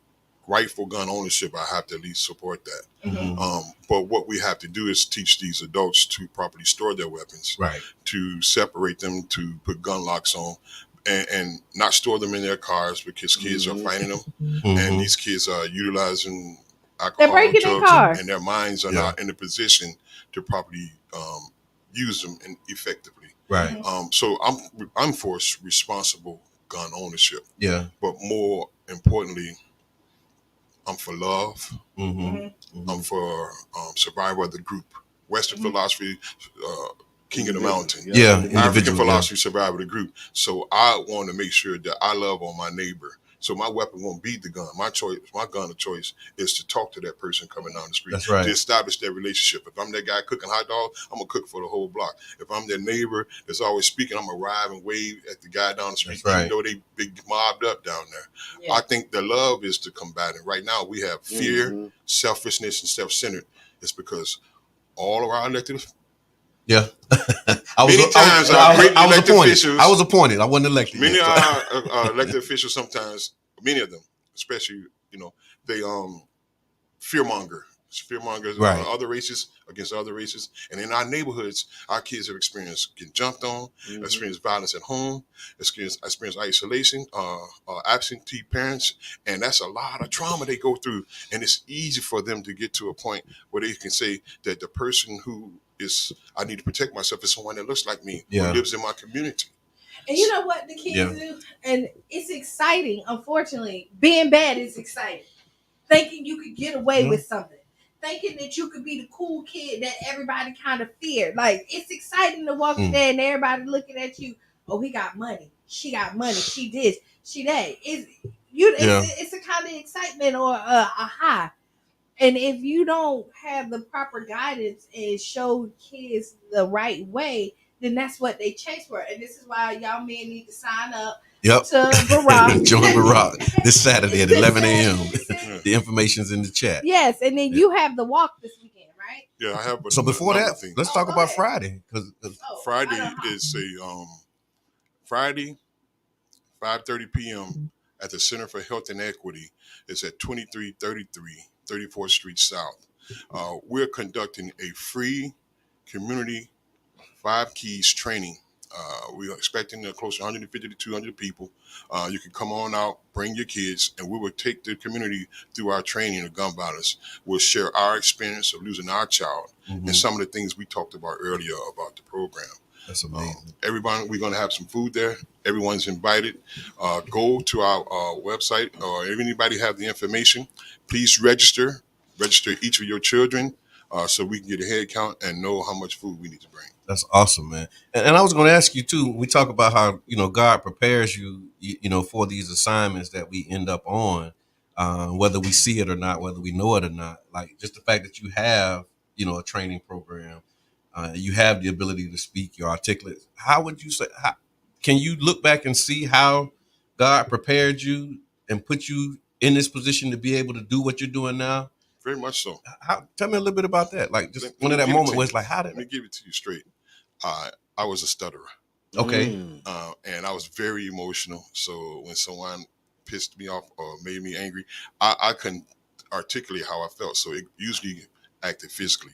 rightful gun ownership, I have to at least support that. But what we have to do is teach these adults to properly store their weapons, right? To separate them, to put gun locks on, and not store them in their cars, because kids are finding them, and these kids are utilizing alcohol, breaking drugs, their cars, and their minds are not in a position to properly use them effectively. Right. So I'm for responsible gun ownership. Yeah. But more importantly, I'm for love. I'm for survival of the group. Western philosophy, king of the mountain. African philosophy, survival of the group. So I want to make sure that I love on my neighbor. So my weapon won't be the gun. My gun of choice is to talk to that person coming down the street. That's right. To establish that relationship. If I'm that guy cooking hot dogs, I'm gonna cook for the whole block. If I'm their neighbor that's always speaking, I'm gonna arrive and wave at the guy down the street, even though they big mobbed up down there. Yeah. I think the love is the combatant. Right now we have fear, selfishness, and self-centered. It's because all of our elected. Yeah. I was appointed. I wasn't elected. Many of our elected officials sometimes, many of them, especially, they fearmonger. Fearmongers other races against other races. And in our neighborhoods, our kids have experienced getting jumped on, experienced violence at home, experienced isolation, absentee parents. And that's a lot of trauma they go through. And it's easy for them to get to a point where they can say that the person who I need to protect myself is someone that looks like me, who lives in my community. And you know what the kids do? And it's exciting, unfortunately. Being bad is exciting. Thinking you could get away with something. Thinking that you could be the cool kid that everybody kind of feared. Like, it's exciting to walk in there and everybody looking at you. Oh, he got money. She got money. She this. She that. It's a kind of excitement or a high. And if you don't have the proper guidance and show kids the right way, then that's what they chase for. And this is why y'all men need to sign up to Barack. Join Barack this Saturday at 11 a.m. The information's in the chat. Yes, and then you have the walk this weekend, right? Yeah, I have. So before that, let's talk about Friday. Because Friday is Friday, 5:30 p.m. at the Center for Health and Equity. It's at 2333 34th Street South. We're conducting a free community 5 keys training. We are expecting close to 150 to 200 people. You can come on out, bring your kids, and we will take the community through our training of gun violence. We'll share our experience of losing our child and some of the things we talked about earlier about the program. That's amazing. Everybody, we're going to have some food there. Everyone's invited. Go to our website, or if anybody have the information, please register each of your children so we can get a head count and know how much food we need to bring. That's awesome, man. And I was going to ask you too, we talk about how, God prepares you, for these assignments that we end up on, whether we see it or not, whether we know it or not. Like, just the fact that you have, a training program, you have the ability to speak, you're articulate. How would you say, can you look back and see how God prepared you and put you in this position to be able to do what you're doing now? Very much so. Tell me a little bit about that. Like, just one of that moment where it's like, how did... Let me give it to you straight. I was a stutterer. Okay. And I was very emotional. So when someone pissed me off or made me angry, I couldn't articulate how I felt. So it usually acted physically.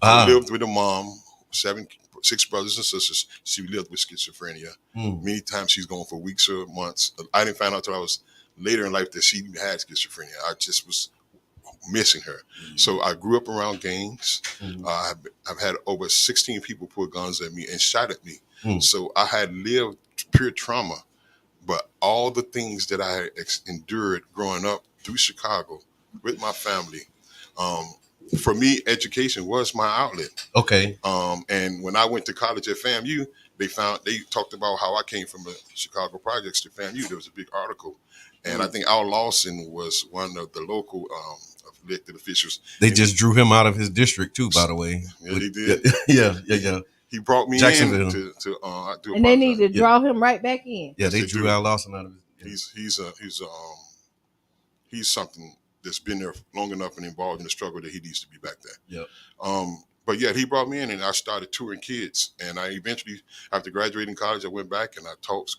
I lived with a mom, 6 brothers and sisters. She lived with schizophrenia. Many times she's gone for weeks or months. I didn't find out till I was later in life that she had schizophrenia. I just was missing her. So I grew up around gangs. I've had over 16 people pull guns at me and shot at me. So I had lived pure trauma, but all the things that I had endured growing up through Chicago with my family, for me, education was my outlet. Okay. And when I went to college at FAMU, they talked about how I came from the Chicago projects to FAMU. There was a big article. And I think Al Lawson was one of the local elected officials. They just drew him out of his district too, by the way. Yeah, they did. Yeah. He brought me in to and they need to draw him right back in. Yeah, they drew Al Lawson out of his. He's something that's been there long enough and involved in the struggle that he needs to be back there. Yeah. But yeah, he brought me in and I started touring kids. And I eventually, after graduating college, I went back and I taught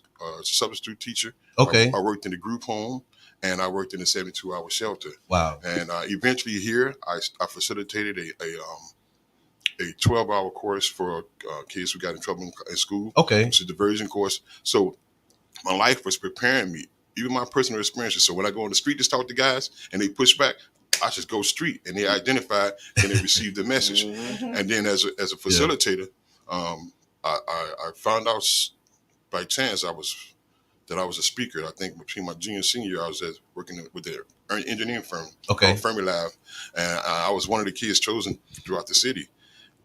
substitute teacher. Okay. I worked in the group home and I worked in the 72-hour shelter. Wow. And eventually here, I facilitated a 12-hour course for kids who got in trouble in school. Okay. It's a diversion course. So my life was preparing me, even my personal experiences. So when I go on the street to talk to guys and they push back, I just go street and they identify and they receive the message. And then as a facilitator, I found out by chance I was a speaker. I think between my junior and senior year, I was working with the engineering firm called Fermilab. And I was one of the kids chosen throughout the city.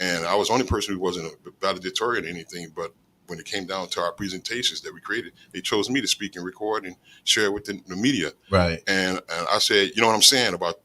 And I was the only person who wasn't a valedictorian or anything, but when it came down to our presentations that we created, they chose me to speak and record and share with the media. Right. And I said, you know what I'm saying, about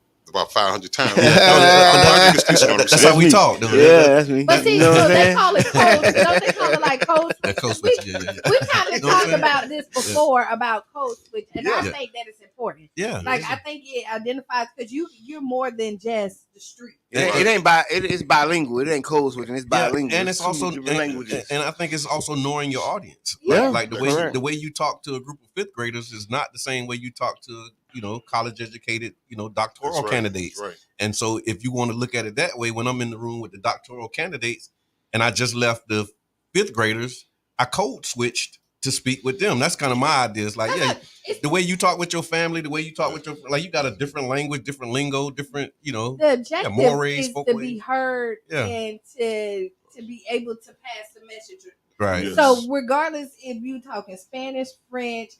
500 times. That's how we talk. That's me. But see, so they call it code. Don't they call it like code switch? We kind of talked about this before about code switch, and I think that it's important. Yeah. Like I think it identifies because you're more than just the street. It's bilingual. It ain't code switching. It's bilingual. And it's also languages. And I think it's also knowing your audience. Yeah. Like the way you talk to a group of 5th graders is not the same way you talk to college educated, doctoral candidates. Right. And so if you want to look at it that way, when I'm in the room with the doctoral candidates and I just left the 5th graders, I code switched to speak with them. That's kind of my idea. It's like, the way you talk with your family, the way you talk with you got a different language, different lingo, different, the objective mores, is to be heard and to be able to pass the message. Right. Yes. So regardless if you talking Spanish, French,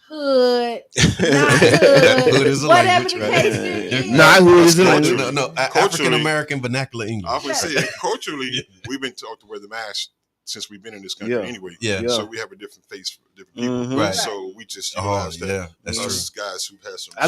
hood, not hood, hood is a whatever language, the right? case is. Hood is a language. No, African American vernacular English. I would say culturally, we've been taught to wear the mask since we've been in this country anyway. Yeah. So we have a different face for different people. Right. So we just utilize that. That's us true. guys who have some I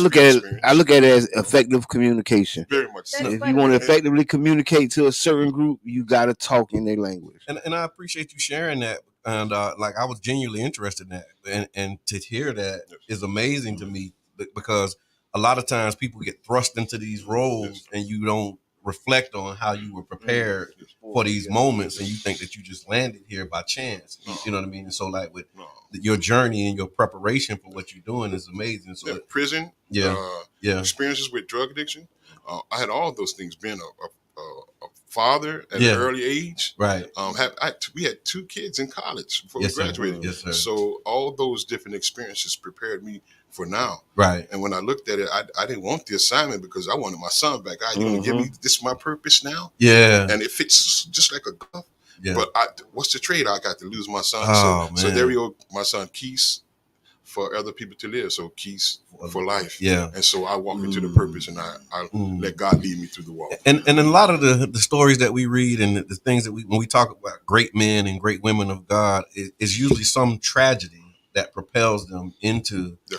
look at it as effective communication. very much so. If you want to effectively communicate to a certain group, you got to talk in their language. And I appreciate you sharing that. And I was genuinely interested in that. And to hear that is amazing to me because a lot of times people get thrust into these roles and you don't reflect on how you were prepared for these moments and you think that you just landed here by chance. You know what I mean? And so like with your journey and your preparation for what you're doing is amazing. So prison, experiences with drug addiction. I had all of those things. Being a father at an early age. Right. We had 2 kids in college before we graduated. Yes, sir. So all those different experiences prepared me for now. Right. And when I looked at it, I didn't want the assignment because I wanted my son back. You want to give me this my purpose now? Yeah. And it fits just like a glove. Yeah. But what's the trade? I got to lose my son. So there we go. My son Quis for other people to live. So Quis for life. Yeah. And so I walk into the purpose and I let God lead me through the walk. And a lot of the stories that we read and the things that when we talk about great men and great women of God, is usually some tragedy that propels them into their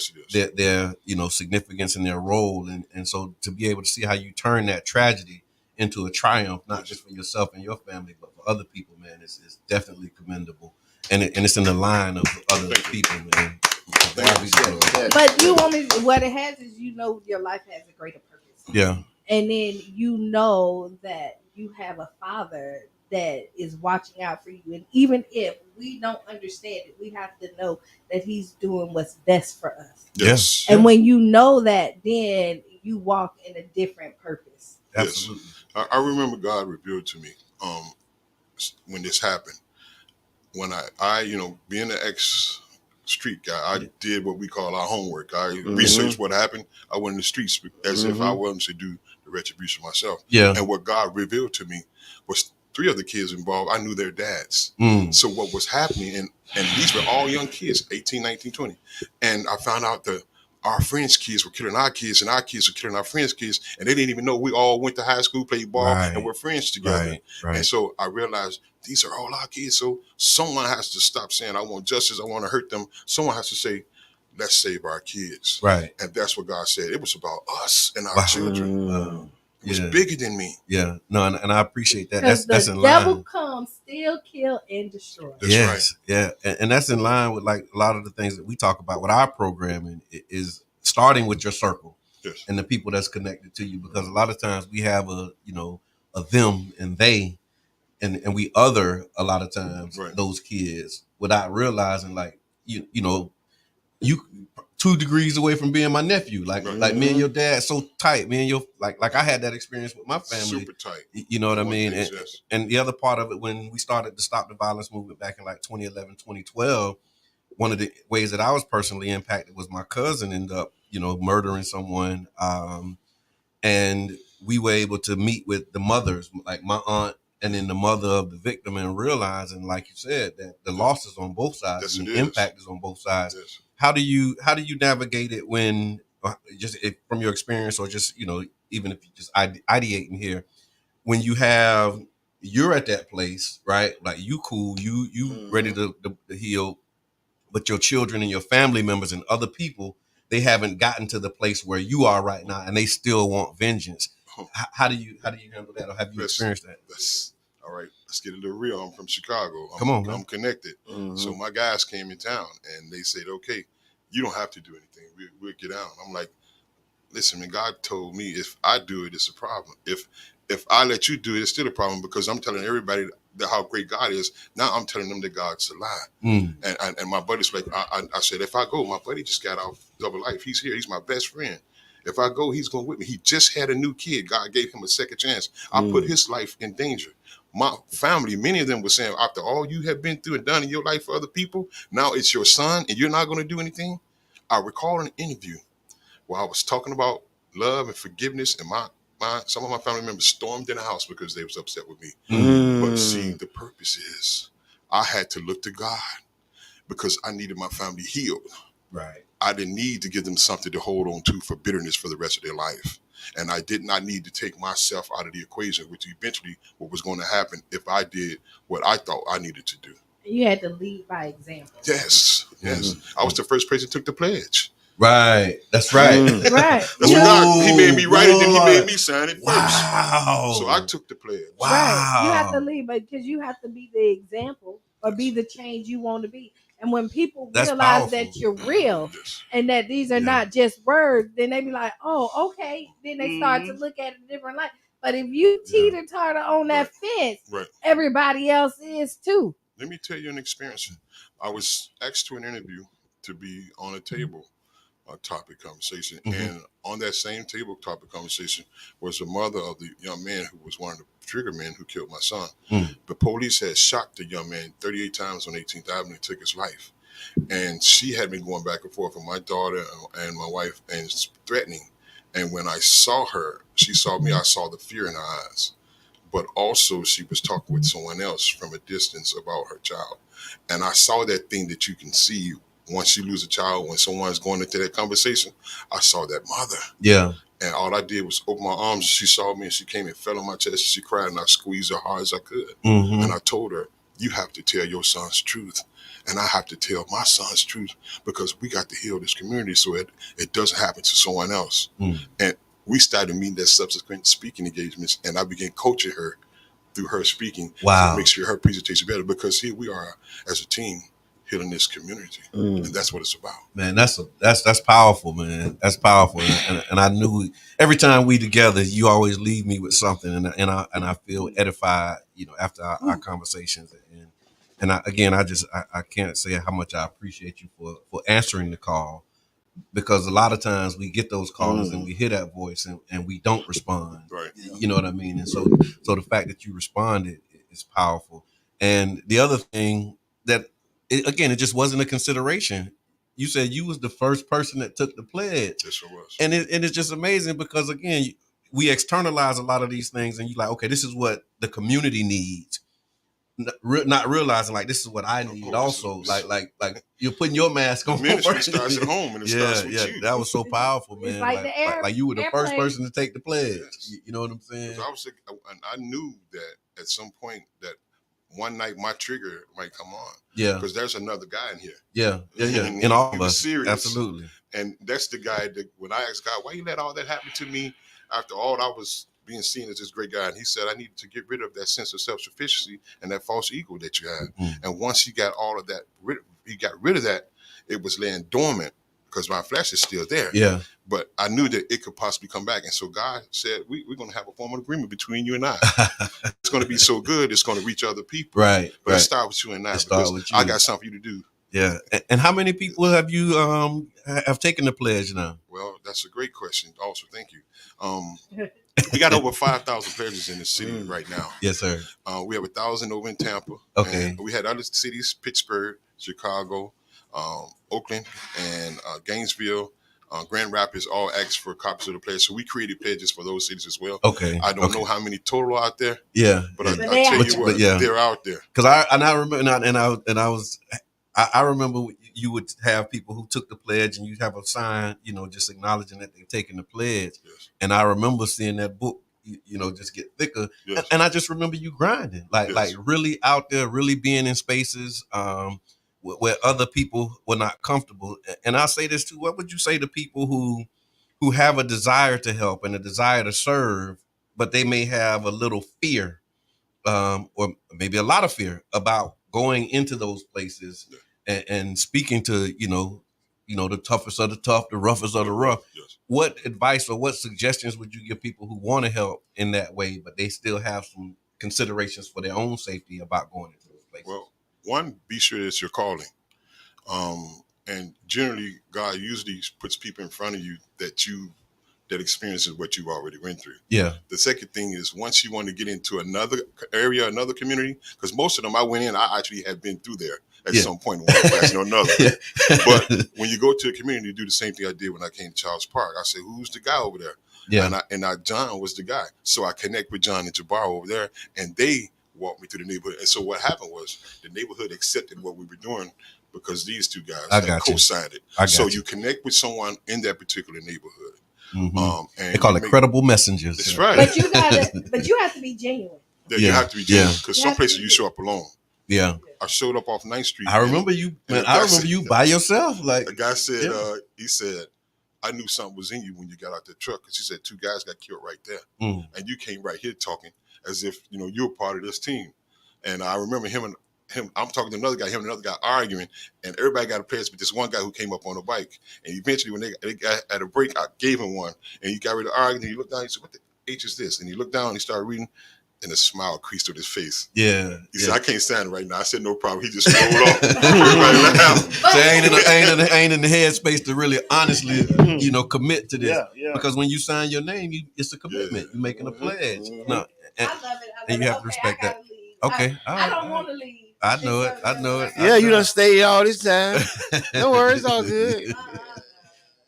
significance in their role. And so to be able to see how you turn that tragedy into a triumph, not just for yourself and your family, but for other people, man, is definitely commendable. And it's in the line of other people, man. But what it has is your life has a greater purpose. Yeah. And then that you have a father that is watching out for you. And even if we don't understand it, we have to know that he's doing what's best for us. Yes. And when you know that, then you walk in a different purpose. Absolutely. Yes. I remember God revealed to me when this happened. When I being an ex-street guy, I did what we call our homework. I researched what happened. I went in the streets as if I wanted to do the retribution myself. Yeah. And what God revealed to me was 3 of the kids involved, I knew their dads. So what was happening, and these were all young kids, 18, 19, 20. And I found out that our friends' kids were killing our kids, and our kids were killing our friends' kids, and they didn't even know we all went to high school, played ball, and were friends together. Right. And so I realized these are all our kids. So someone has to stop saying, I want justice, I want to hurt them. Someone has to say, let's save our kids. Right. And that's what God said. It was about us and our children. It was bigger than me. Yeah. No, and I appreciate that. That's in line. The devil comes, steal, kill, and destroy. That's right. Yeah. And that's in line with like a lot of the things that we talk about with our programming is starting with your circle and the people that's connected to you. Because a lot of times we have a them and they, and we other a lot of times those kids without realizing like, you 2 degrees away from being my nephew. Like me and your dad so tight. Me and your like I had that experience with my family. Super tight. You know what I mean? And the other part of it, when we started to Stop the Violence movement back in like 2011, 2012, one of the ways that I was personally impacted was my cousin ended up, murdering someone. And we were able to meet with the mothers, like my aunt and then the mother of the victim, and realizing, like you said, that the loss is on both sides and the impact is on both sides. Yes. How do you navigate it when from your experience, or just even if you just ideating here, when you're at that place, right? Like you cool, you ready to heal, but your children and your family members and other people, they haven't gotten to the place where you are right now, and they still want vengeance. How do you handle that, or have you experienced that? All right, let's get a little real. I'm from Chicago. Come on, man. I'm connected. So my guys came in town and they said, okay, you don't have to do anything. We'll get out. I'm like, listen, man, God told me if I do it, it's a problem. If I let you do it, it's still a problem, because I'm telling everybody how great God is. Now I'm telling them that God's a lie. And my buddy's like, I said, if I go, my buddy just got off double life. He's here. He's my best friend. If I go, he's going with me. He just had a new kid. God gave him a second chance. I put his life in danger. My family, many of them were saying, after all you have been through and done in your life for other people, now it's your son and you're not going to do anything. I recall an interview where I was talking about love and forgiveness, and some of my family members stormed in the house because they was upset with me. But see, the purpose is I had to look to God because I needed my family healed. Right. I didn't need to give them something to hold on to for bitterness for the rest of their life. And I did not need to take myself out of the equation, which eventually what was going to happen if I did what I thought I needed to do. You had to lead by example. Yes. I was the first person who took the pledge. Right. That's right. Right. That's what God, he made me write it, then he made me sign it first. Wow. So I took the pledge. Wow. Right. You have to lead, because you have to be the example or be the change you want to be. And when people realize that you're real and that these are not just words, then they be like, oh, okay. Then they start to look at it a different light. But if you teeter-totter on that fence, everybody else is too. Let me tell you an experience. I was asked to an interview to be on a table topic conversation. And on that same table topic conversation was the mother of the young man who was one of the trigger men who killed my son. The police had shot the young man 38 times on 18th Avenue and took his life. And she had been going back and forth with my daughter and my wife and threatening. And when I saw her, she saw me, I saw the fear in her eyes. But also she was talking with someone else from a distance about her child. And I saw that thing that you can see once you lose a child, when someone's going into that conversation. I saw that mother. Yeah. And all I did was open my arms. She saw me and she came and fell on my chest and she cried, and I squeezed her hard as I could. And I told her, you have to tell your son's truth. And I have to tell my son's truth, because we got to heal this community so it doesn't happen to someone else. And we started meeting at subsequent speaking engagements, and I began coaching her through her speaking to make sure her presentation better, because here we are as a team healing this community, and that's what it's about. Man, that's powerful, man. That's powerful, and I knew every time we together, you always leave me with something, and I feel edified, after our conversations, and I can't say how much I appreciate you for answering the call, because a lot of times we get those calls and we hear that voice and we don't respond. Right. You know what I mean? And so the fact that you responded is powerful. And the other thing that, it just wasn't a consideration. You said you was the first person that took the pledge. Yes, it was. And it's just amazing because, again, we externalize a lot of these things and you're like, okay, this is what the community needs. Not realizing like this is what I need also. Like you're putting your mask on. Ministry starts at home and it starts with you. That was so powerful, man. Like you were the first person to take the pledge. Yes. You know what I'm saying? I knew that at some point that one night my trigger might come on. Yeah. Because there's another guy in here. Yeah. And in all of us. Serious. Absolutely. And that's the guy that when I asked God, why you let all that happen to me after all I was being seen as this great guy, and he said, I needed to get rid of that sense of self-sufficiency and that false ego that you had. And once he got all of that, he got rid of that, it was laying dormant because my flesh is still there. Yeah. But I knew that it could possibly come back. And so God said, we're going to have a formal agreement between you and I. It's going to be so good, it's going to reach other people. Right. But it starts with you and I, because I got something for you to do. Yeah. And how many people have you have taken the pledge now? Well, that's a great question. Also, thank you. We got over 5,000 pledges in the city right now. Yes, sir. We have 1,000 over in Tampa. Okay. And we had other cities, Pittsburgh, Chicago, Oakland, and Gainesville, Grand Rapids, all asked for copies of the pledge. So we created pledges for those cities as well. Okay. I don't know how many total out there. Yeah. But I tell you what, they're out there. Because I remember you would have people who took the pledge and you'd have a sign, just acknowledging that they've taken the pledge. Yes. And I remember seeing that book, just get thicker. Yes. And I just remember you grinding, like really out there, really being in spaces where other people were not comfortable. And I say this too, what would you say to people who have a desire to help and a desire to serve, but they may have a little fear or maybe a lot of fear about going into those places and speaking to, the toughest of the tough, the roughest of the rough. Yes. What advice or what suggestions would you give people who want to help in that way, but they still have some considerations for their own safety about going into those places? Well, one, be sure it's your calling. And generally, God usually puts people in front of you that experiences what you've already went through. Yeah. The second thing is once you want to get into another area, another community, because most of them I went in, I actually had been through there at some point in one class or another. But when you go to a community, you do the same thing I did when I came to Charles Park. I said, who's the guy over there? Yeah. And John was the guy. So I connect with John and Jabbar over there, and they walked me through the neighborhood. And so what happened was the neighborhood accepted what we were doing because these two guys co-signed it. So you connect with someone in that particular neighborhood. Mm-hmm. And they call it credible messengers. That's right. But you have to be genuine. You have to be genuine because some places you show up alone. Yeah. I showed up off 9th Street. I remember you. Man, I remember you by yourself. Like the guy said, he said, I knew something was in you when you got out the truck, because he said 2 guys got killed right there, and you came right here talking as if you're part of this team. And I remember him. I'm talking to another guy. Him and another guy arguing, and everybody got a pledge, but this one guy who came up on a bike. And eventually, when they got at a break, I gave him one, and he got ready to argue. And he looked down. He said, "What the H is this?" And he looked down. And he started reading. And a smile creased on his face. Yeah. He said, I can't stand it right now. I said, no problem. He just rolled off. Everybody laughed. So ain't in the headspace to really honestly, commit to this. Yeah. Because when you sign your name, it's a commitment. You're making a pledge. No, I love it. And you have to respect that. Okay. I don't want to leave. I know it. Yeah, you done stayed all this time. No worries, all good.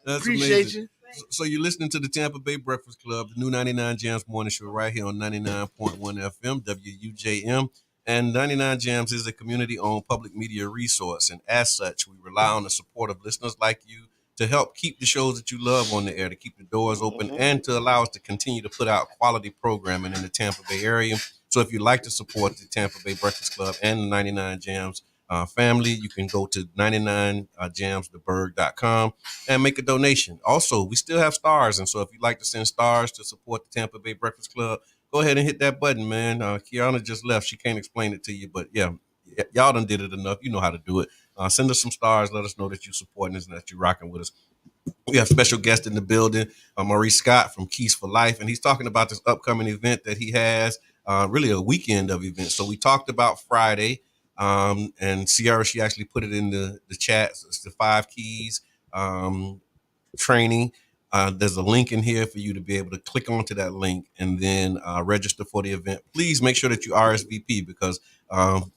Appreciate you. So you're listening to the Tampa Bay Breakfast Club, the new 99 Jams morning show right here on 99.1 FM, WUJM. And 99 Jams is a community-owned public media resource. And as such, we rely on the support of listeners like you to help keep the shows that you love on the air, to keep the doors open, and to allow us to continue to put out quality programming in the Tampa Bay area. So if you'd like to support the Tampa Bay Breakfast Club and the 99 Jams family, you can go to 99jamstheberg.com and make a donation. Also, we still have stars, and so if you'd like to send stars to support the Tampa Bay Breakfast Club, go ahead and hit that button, man. Kiana just left. She can't explain it to you, but yeah, y'all done did it enough. You know how to do it. Send us some stars. Let us know that you're supporting us and that you're rocking with us. We have special guest in the building, Marees Scott from Quis for Life, and he's talking about this upcoming event that he has, really a weekend of events. So we talked about Friday, and Sierra, she actually put it in the chat. So it's the 5 keys training. There's a link in here for you to be able to click onto that link and then register for the event. Please make sure that you RSVP because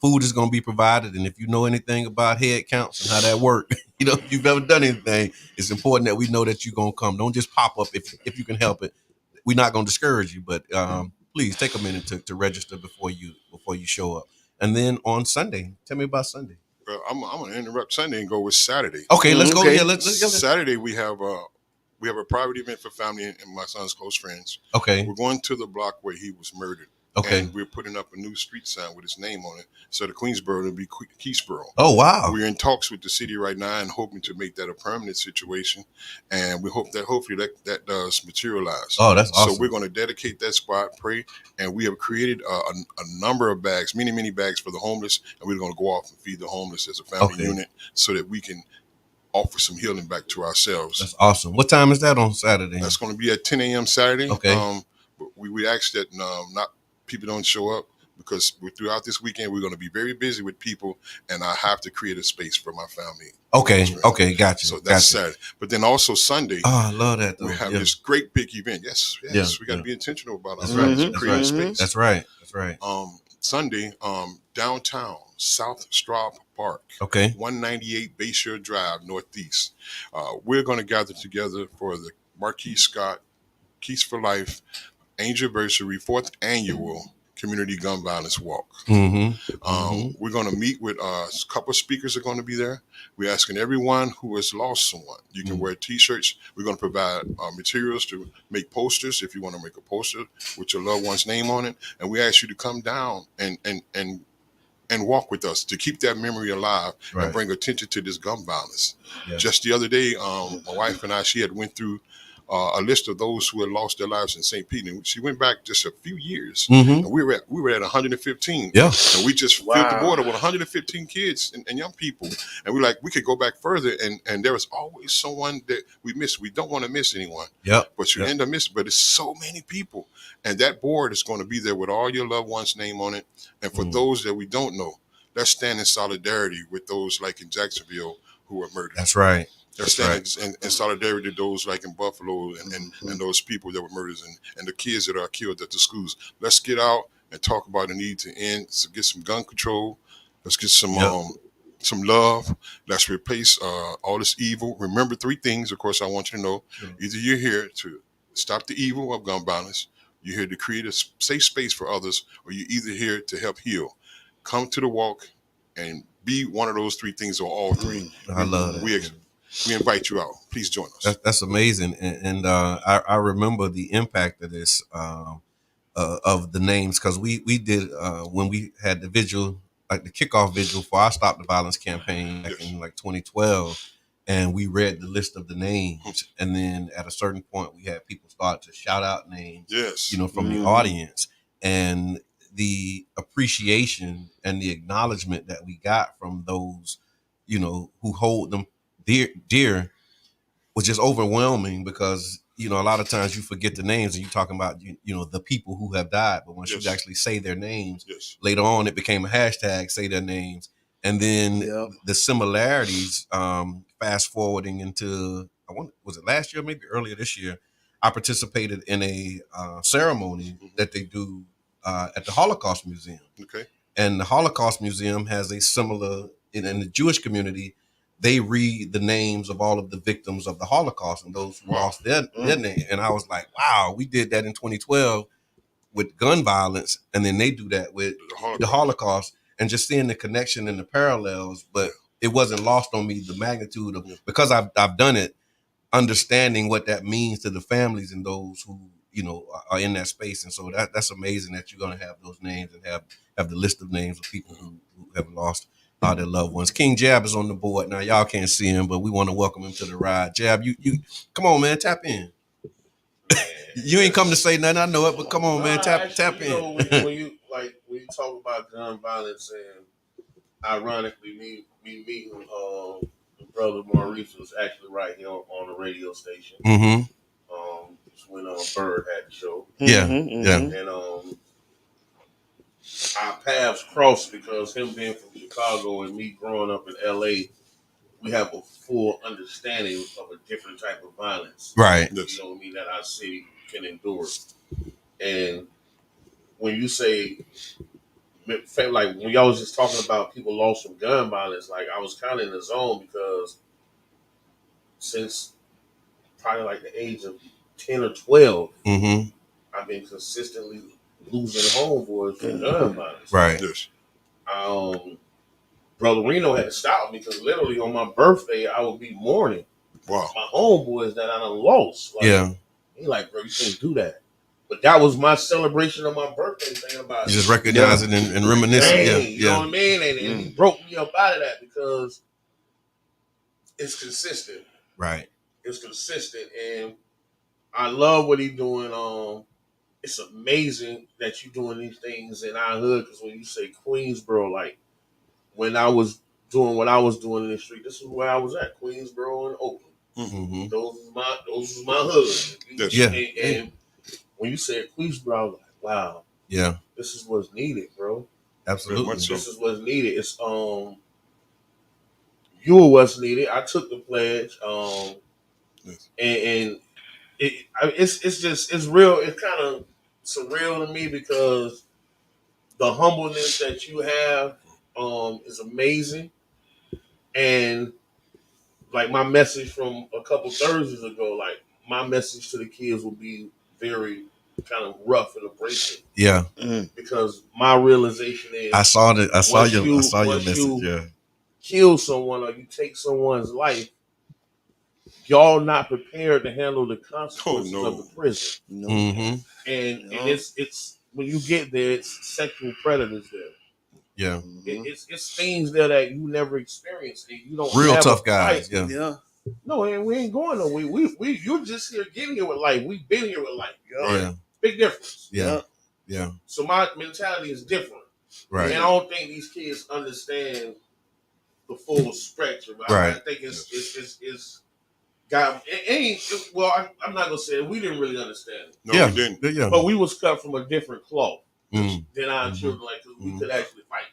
food is going to be provided. And if you know anything about head counts and how that works, if you've ever done anything, it's important that we know that you're going to come. Don't just pop up if you can help it. We're not going to discourage you, but please take a minute to register before you show up. And then on Sunday, tell me about Sunday. Well, I'm going to interrupt Sunday and go with Saturday. Okay, let's go. Yeah, let's Saturday we have a private event for family and my son's close friends. Okay. We're going to the block where he was murdered. Okay. And we're putting up a new street sign with his name on it. So the Queensboro will be Queensboro. Oh, wow. We're in talks with the city right now and hoping to make that a permanent situation. And we hope that hopefully that does materialize. Oh, that's awesome. So we're going to dedicate that spot, pray. And we have created a number of bags, many bags for the homeless. And we're going to go off and feed the homeless as a family unit so that we can offer some healing back to ourselves. That's awesome. What time is that on Saturday? That's going to be at 10 a.m. Saturday. Okay. We ask that not people don't show up because throughout this weekend we're going to be very busy with people, and I have to create a space for my family. Okay, gotcha. So that's Saturday. But then also Sunday. Oh, I love that. We have this great big event. Yes. We got to be intentional about our create space. That's right. Sunday, downtown South Straub Park. Okay. 198 Bayshore Drive, Northeast. We're going to gather together for the Marees Scott Quis for Life Anniversary 4th Annual Community Gun Violence Walk. We're going to meet with a couple of speakers are going to be there. We're asking everyone who has lost someone. You can wear T-shirts. We're going to provide materials to make posters if you want to make a poster with your loved one's name on it. And we ask you to come down and walk with us to keep that memory alive and bring attention to this gun violence. Yeah. Just the other day, my wife and I, she had went through a list of those who had lost their lives in St. Pete. And she went back just a few years. And we were at 115. Yeah. And we just filled the border with 115 kids and young people. And we're like, we could go back further. And there was always someone that we miss. We don't want to miss anyone. Yeah. But you end up missing. But it's so many people. And that board is going to be there with all your loved one's name on it. And for those that we don't know, let's stand in solidarity with those like in Jacksonville who were murdered. That's right. Let's stand in solidarity to those like in Buffalo and those people that were murdered and the kids that are killed at the schools. Let's get out and talk about the need to end, to get some gun control. Let's get some love. Let's replace all this evil. Remember 3 things, of course, I want you to know. Either you're here to stop the evil of gun violence, you're here to create a safe space for others, or you're either here to help heal. Come to the walk and be one of those 3 things or all 3. I love it. We invite you out. Please join us. That's amazing. And I remember the impact of this, of the names, because we did, when we had the vigil, like the kickoff vigil for our Stop the Violence campaign back in like 2012, and we read the list of the names. And then at a certain point, we had people start to shout out names, from the audience. And the appreciation and the acknowledgement that we got from those, who hold them dear was just overwhelming, because a lot of times you forget the names and you're talking about the people who have died, but once you actually say their names, later on it became a hashtag, say their names. And then the similarities, fast forwarding into, was it last year, maybe earlier this year, I participated in a ceremony that they do at the Holocaust Museum. Okay. And the Holocaust Museum has a similar, in the Jewish community, they read the names of all of the victims of the Holocaust and those who lost their name. And I was like, wow, we did that in 2012 with gun violence. And then they do that with the Holocaust, and just seeing the connection and the parallels. But it wasn't lost on me, the magnitude of it, because I've done it, understanding what that means to the families and those who, are in that space. And so that's amazing that you're going to have those names and have the list of names of people who have lost their loved ones. King Jab is on the board now. Y'all can't see him, but we want to welcome him to the ride. Jab, you come on, man, tap in. You ain't come to say nothing, I know it, but come on, man, tap in. When you talk about gun violence and ironically, me meeting the brother Marees was actually right here on the radio station. Mm-hmm. It's when Bird had the show. Yeah, yeah. And our paths crossed because him being from Chicago and me growing up in L.A., we have a full understanding of a different type of violence. Right. You know what I mean? That our city can endure. And when you say, like when y'all was just talking about people lost from gun violence, like I was kind of in the zone because since probably like the age of 10 or 12, I've been consistently losing homeboys from gun violence. Right. Yes. Brother Reno had to stop me because literally on my birthday I would be mourning. Wow. My homeboys that I done lost. Like, yeah. He like, bro, you can't do that. But that was my celebration of my birthday thing about you just recognizing and reminiscing. Dang, you know what I mean? And he broke me up out of that because it's consistent. Right. It's consistent. And I love what he's doing. It's amazing that you're doing these things in our hood because when you say Queensboro, like when I was doing what I was doing in the street, this is where I was at, Queensboro and Oakland. Mm-hmm. Those was my hood. Yeah. And when you said Queensboro, I was like, wow. Yeah. This is what's needed, bro. Absolutely. This is what's needed. It's you were what's needed. I took the pledge. And it's real. It's kind of surreal to me because the humbleness that you have is amazing. And like my message from a couple Thursdays ago, like my message to the kids will be very kind of rough and abrasive. Yeah. Because my realization is I saw your message. Yeah. Kill someone or you take someone's life, y'all not prepared to handle the consequences of the prison. No. Mm-hmm. And it's when you get there, it's sexual predators there. Yeah. It's things there that you never experienced. And you don't real have tough guys. Yeah. No, and we ain't going nowhere. We you're just here getting here with life. We've been here with life. Yeah. Big difference. Yeah. Yeah. So my mentality is different. Right. And I don't think these kids understand the full spectrum. Right. I think it's got it ain't well. I'm not gonna say it. We didn't really understand it. No, we didn't. Yeah. But we was cut from a different cloth than our children, like because we could actually fight.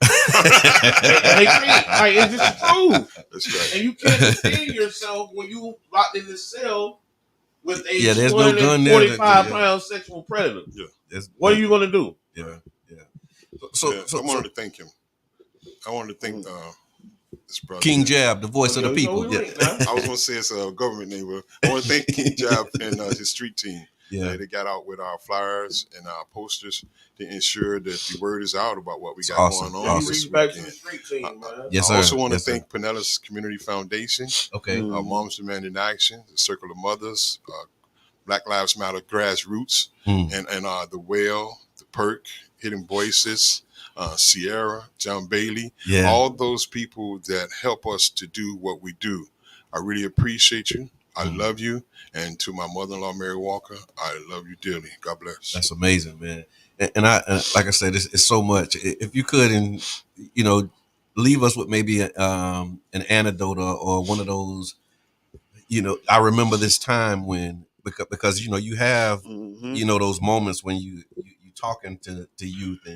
And they can't. Like it's just the truth. That's right. And you can't defend yourself when you locked in this cell with a there's no gun there. 45-pound sexual predator. Yeah. What are you gonna do? Yeah. So I wanted to thank him. I wanted to thank this brother King Jab, the voice of the people. I was gonna say it's a government name, but I want to thank King Jab and his street team. Yeah. They got out with our flyers and our posters to ensure that the word is out about what we got going on this weekend. Yes, sir. I also want to thank Pinellas Community Foundation, okay, Moms Demanding Action, the Circle of Mothers, Black Lives Matter Grassroots, and the Whale, the Perk, Hidden Voices, Sierra, John Bailey, all those people that help us to do what we do. I really appreciate you. I love you. And to my mother-in-law, Mary Walker, I love you dearly. God bless. That's amazing, man. And I like I said, it's so much. If you could, and leave us with maybe an anecdote or one of those. I remember this time when because you have those moments when you talking to youth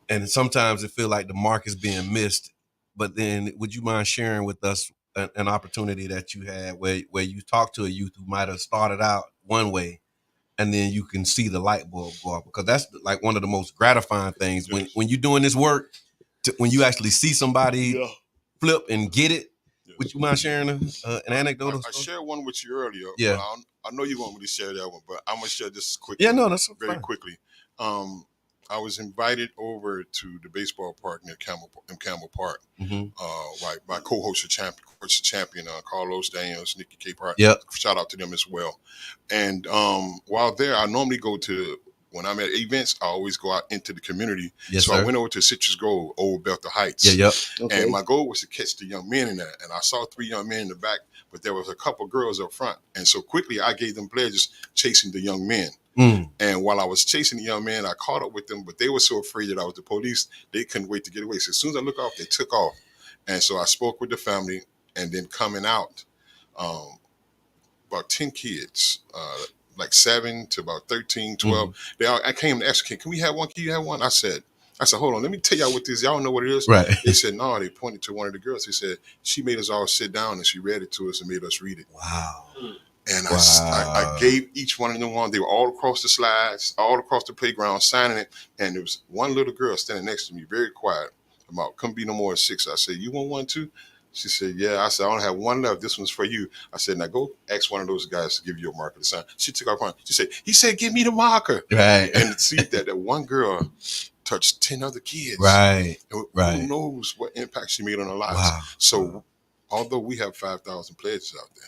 and sometimes it feel like the mark is being missed. But then, would you mind sharing with us an opportunity that you had where you talked to a youth who might have started out one way, and then you can see the light bulb go off? Because that's like one of the most gratifying things when you're doing this work. When you actually see somebody flip and get it. Would you mind sharing an anecdote? I shared one with you earlier. Yeah, I know you want me to share that one, but I'm gonna share this quickly. Yeah, no, that's very fine. Quickly. I was invited over to the baseball park near Campbell Park by co-host champion Carlos Daniels, Nikki Capehart. Yep. Shout out to them as well. And while there, I normally go to, when I'm at events, I always go out into the community. Yes, so sir. I went over to Citrus Grove, Old Belter Heights. Yeah, yep. Okay. And my goal was to catch the young men in that. And I saw 3 young men in the back, but there was a couple girls up front. And so quickly I gave them pledges chasing the young men. And while I was chasing the young man, I caught up with them, but they were so afraid that I was the police, they couldn't wait to get away. So as soon as I looked off, they took off. And so I spoke with the family, and then coming out, about 10 kids, like 7 to about 13, 12. I came and asked, can we have one? Can you have one? I said, hold on, let me tell y'all what this, y'all know what it is. Right. They said, no, they pointed to one of the girls. They said, she made us all sit down and she read it to us and made us read it. Wow. And I gave each one of them one. They were all across the slides, all across the playground signing it. And there was one little girl standing next to me, very quiet, about, couldn't be no more than 6. I said, you want one too? She said, yeah. I said, I only have one left. This one's for you. I said, now go ask one of those guys to give you a marker to sign. She took her phone. She said, he said, give me the marker. Right. And to see that one girl touched 10 other kids. Right. And right. Who knows what impact she made on their lives. Wow. So although we have 5,000 pledges out there,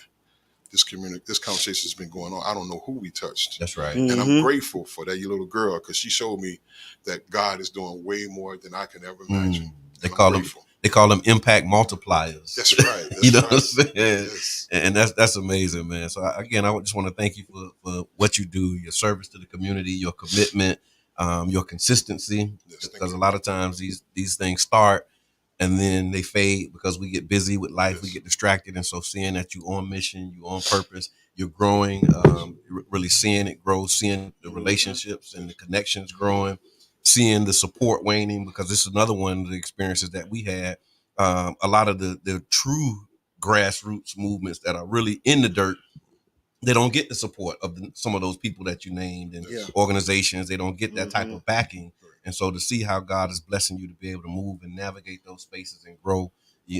this conversation has been going on. I don't know who we touched. That's right. And I'm grateful for that little girl because she showed me that God is doing way more than I can ever imagine. They call them impact multipliers. That's right. You know what I'm saying? Yes. And that's amazing, man. So again, I just want to thank you for what you do, your service to the community, your commitment, your consistency. Because a lot of times these things start and then they fade because we get busy with life, we get distracted. And so seeing that you're on mission, you're on purpose, you're growing, really seeing it grow, seeing the relationships and the connections growing, seeing the support waning, because this is another one of the experiences that we had. A lot of the true grassroots movements that are really in the dirt, they don't get the support of some of those people that you named and organizations. They don't get that type of backing. And so to see how God is blessing you to be able to move and navigate those spaces and grow,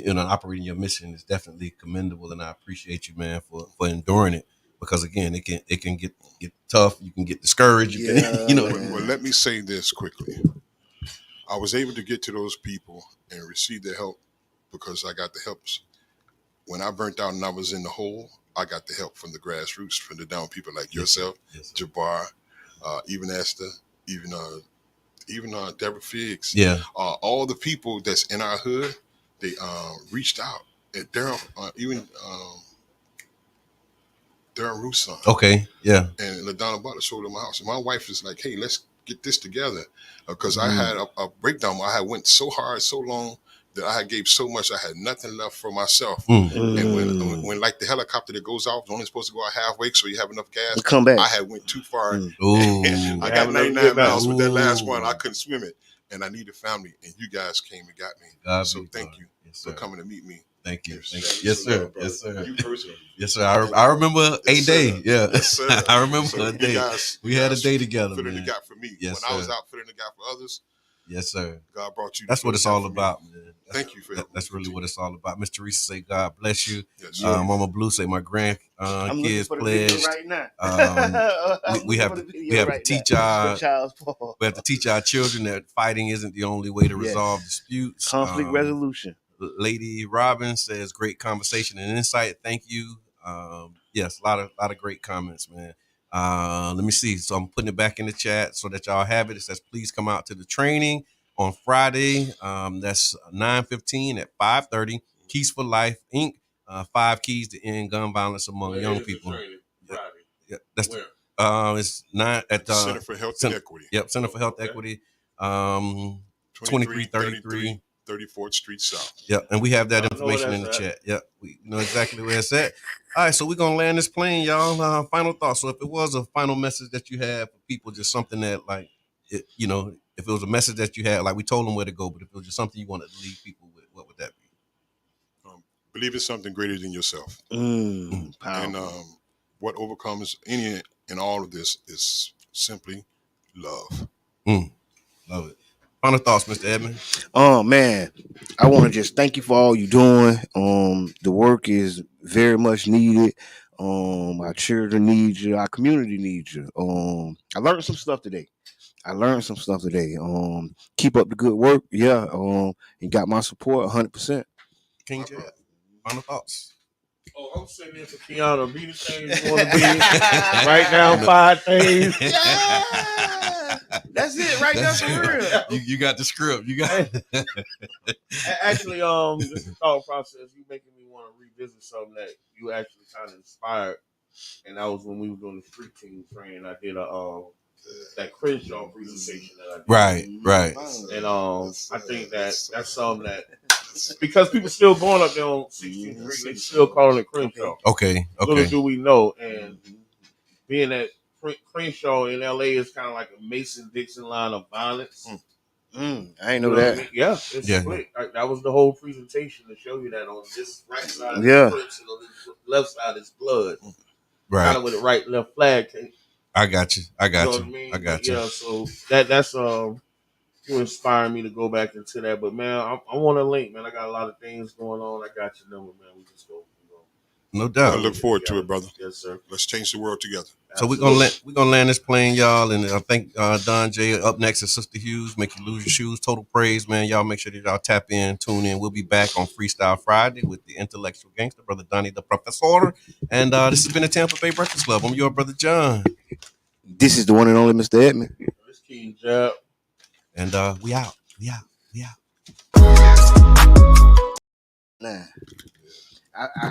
operating your mission is definitely commendable. And I appreciate you, man, for enduring it. Because again, it can get tough. You can get discouraged. Well, let me say this quickly. I was able to get to those people and receive their help because I got the helps. When I burnt out and I was in the hole, I got the help from the grassroots, from the down people like yourself, Jabbar, even Esther, even Deborah Figgs. Yeah. All the people that's in our hood, they reached out. And Darren, even Darren Rousson. Okay, yeah. And LaDonna Butler showed up at my house. And my wife was like, hey, let's get this together. Because I had a breakdown. I had went so hard, so long, that I had gave so much, I had nothing left for myself. And when like the helicopter that goes off, it's only supposed to go out halfway so you have enough gas. Come back. I had went too far. I got 99 miles with that last one. I couldn't swim it. And I needed family. And you guys came and got me. So thank you for coming to meet me. Thank you. Yes, sir. Yes, sir. You personally. Yes, sir. I remember a day. Yeah. Yes, sir. I remember So a day. We had a day together. Filling man. the gap for me. Yes, when I was out filling the gap for others. Yes, sir. God brought you. That's what it's all about, man. Thank you for that. That's really what it's all about. Mr. Teresa say, God bless you. Yes, Mama Blue say, my grand kids pledged. Right now. We have to teach our children that fighting isn't the only way to resolve disputes. Conflict resolution. Lady Robin says, great conversation and insight. Thank you. Yes, a lot of great comments, man. Let me see. So I'm putting it back in the chat so that y'all have it. It says, please come out to the training on Friday. That's 9:15 at 5:30. Quis for Life, Inc. 5 keys to end gun violence among young people. Yeah, that's where? It's 9 at the Center for Health and Equity. Yep, Center for Health Equity. 2333 34th Street South. Yep, and we have that information in the chat. Yep, we know exactly where it's at. All right, so we're gonna land this plane, y'all. Final thoughts. So if it was a final message that you had for people, just something that like, if it was a message that you had, like we told them where to go, but if it was just something you wanted to leave people with, what would that be? Believe in something greater than yourself. And what overcomes any and all of this is simply love. Love it. Final thoughts, Mr. Edmond. Man, I want to just thank you for all you're doing. The work is very much needed. Our children need you. Our community needs you. I learned some stuff today. Keep up the good work. Yeah. You got my support 100%. King Jet. Final thoughts. Oh, I'm sitting there for Keanu. Be the thing you want to be. Right now, 5 things. Yeah. That's it right there for real. You got the script. You got Actually, just the thought process, you making me want to revisit something that you actually kind of inspired and that was when we were doing the street team training. I did that Crenshaw presentation that I did. Right. And I think that's something that, because people still going up there on 16th Street, they still calling it Crenshaw. Okay. Little do we know, and being that Crenshaw in LA is kind of like a Mason-Dixon line of violence. I ain't know that. I mean? Yeah, it's split. That was the whole presentation to show you that on this right side, yeah, Crips, and on this left side is blood. Right. Kind of with the right and left flag. I got you. I got you. Yeah, so that's you inspired me to go back into that. But man, I want to link, man. I got a lot of things going on. I got your number, man. We just go. No doubt. I look forward to it, brother. Yes, sir. Let's change the world together. So we're gonna land this plane, y'all, and I think Don J up next is Sister Hughes. Make you lose your shoes. Total praise, man. Y'all make sure that y'all tap in, tune in. We'll be back on Freestyle Friday with the intellectual gangster, Brother Donnie the Professor. And this has been the Tampa Bay Breakfast Club. I'm your brother John. This is the one and only Mr. Edmond. This King Jab. And we out. Nah.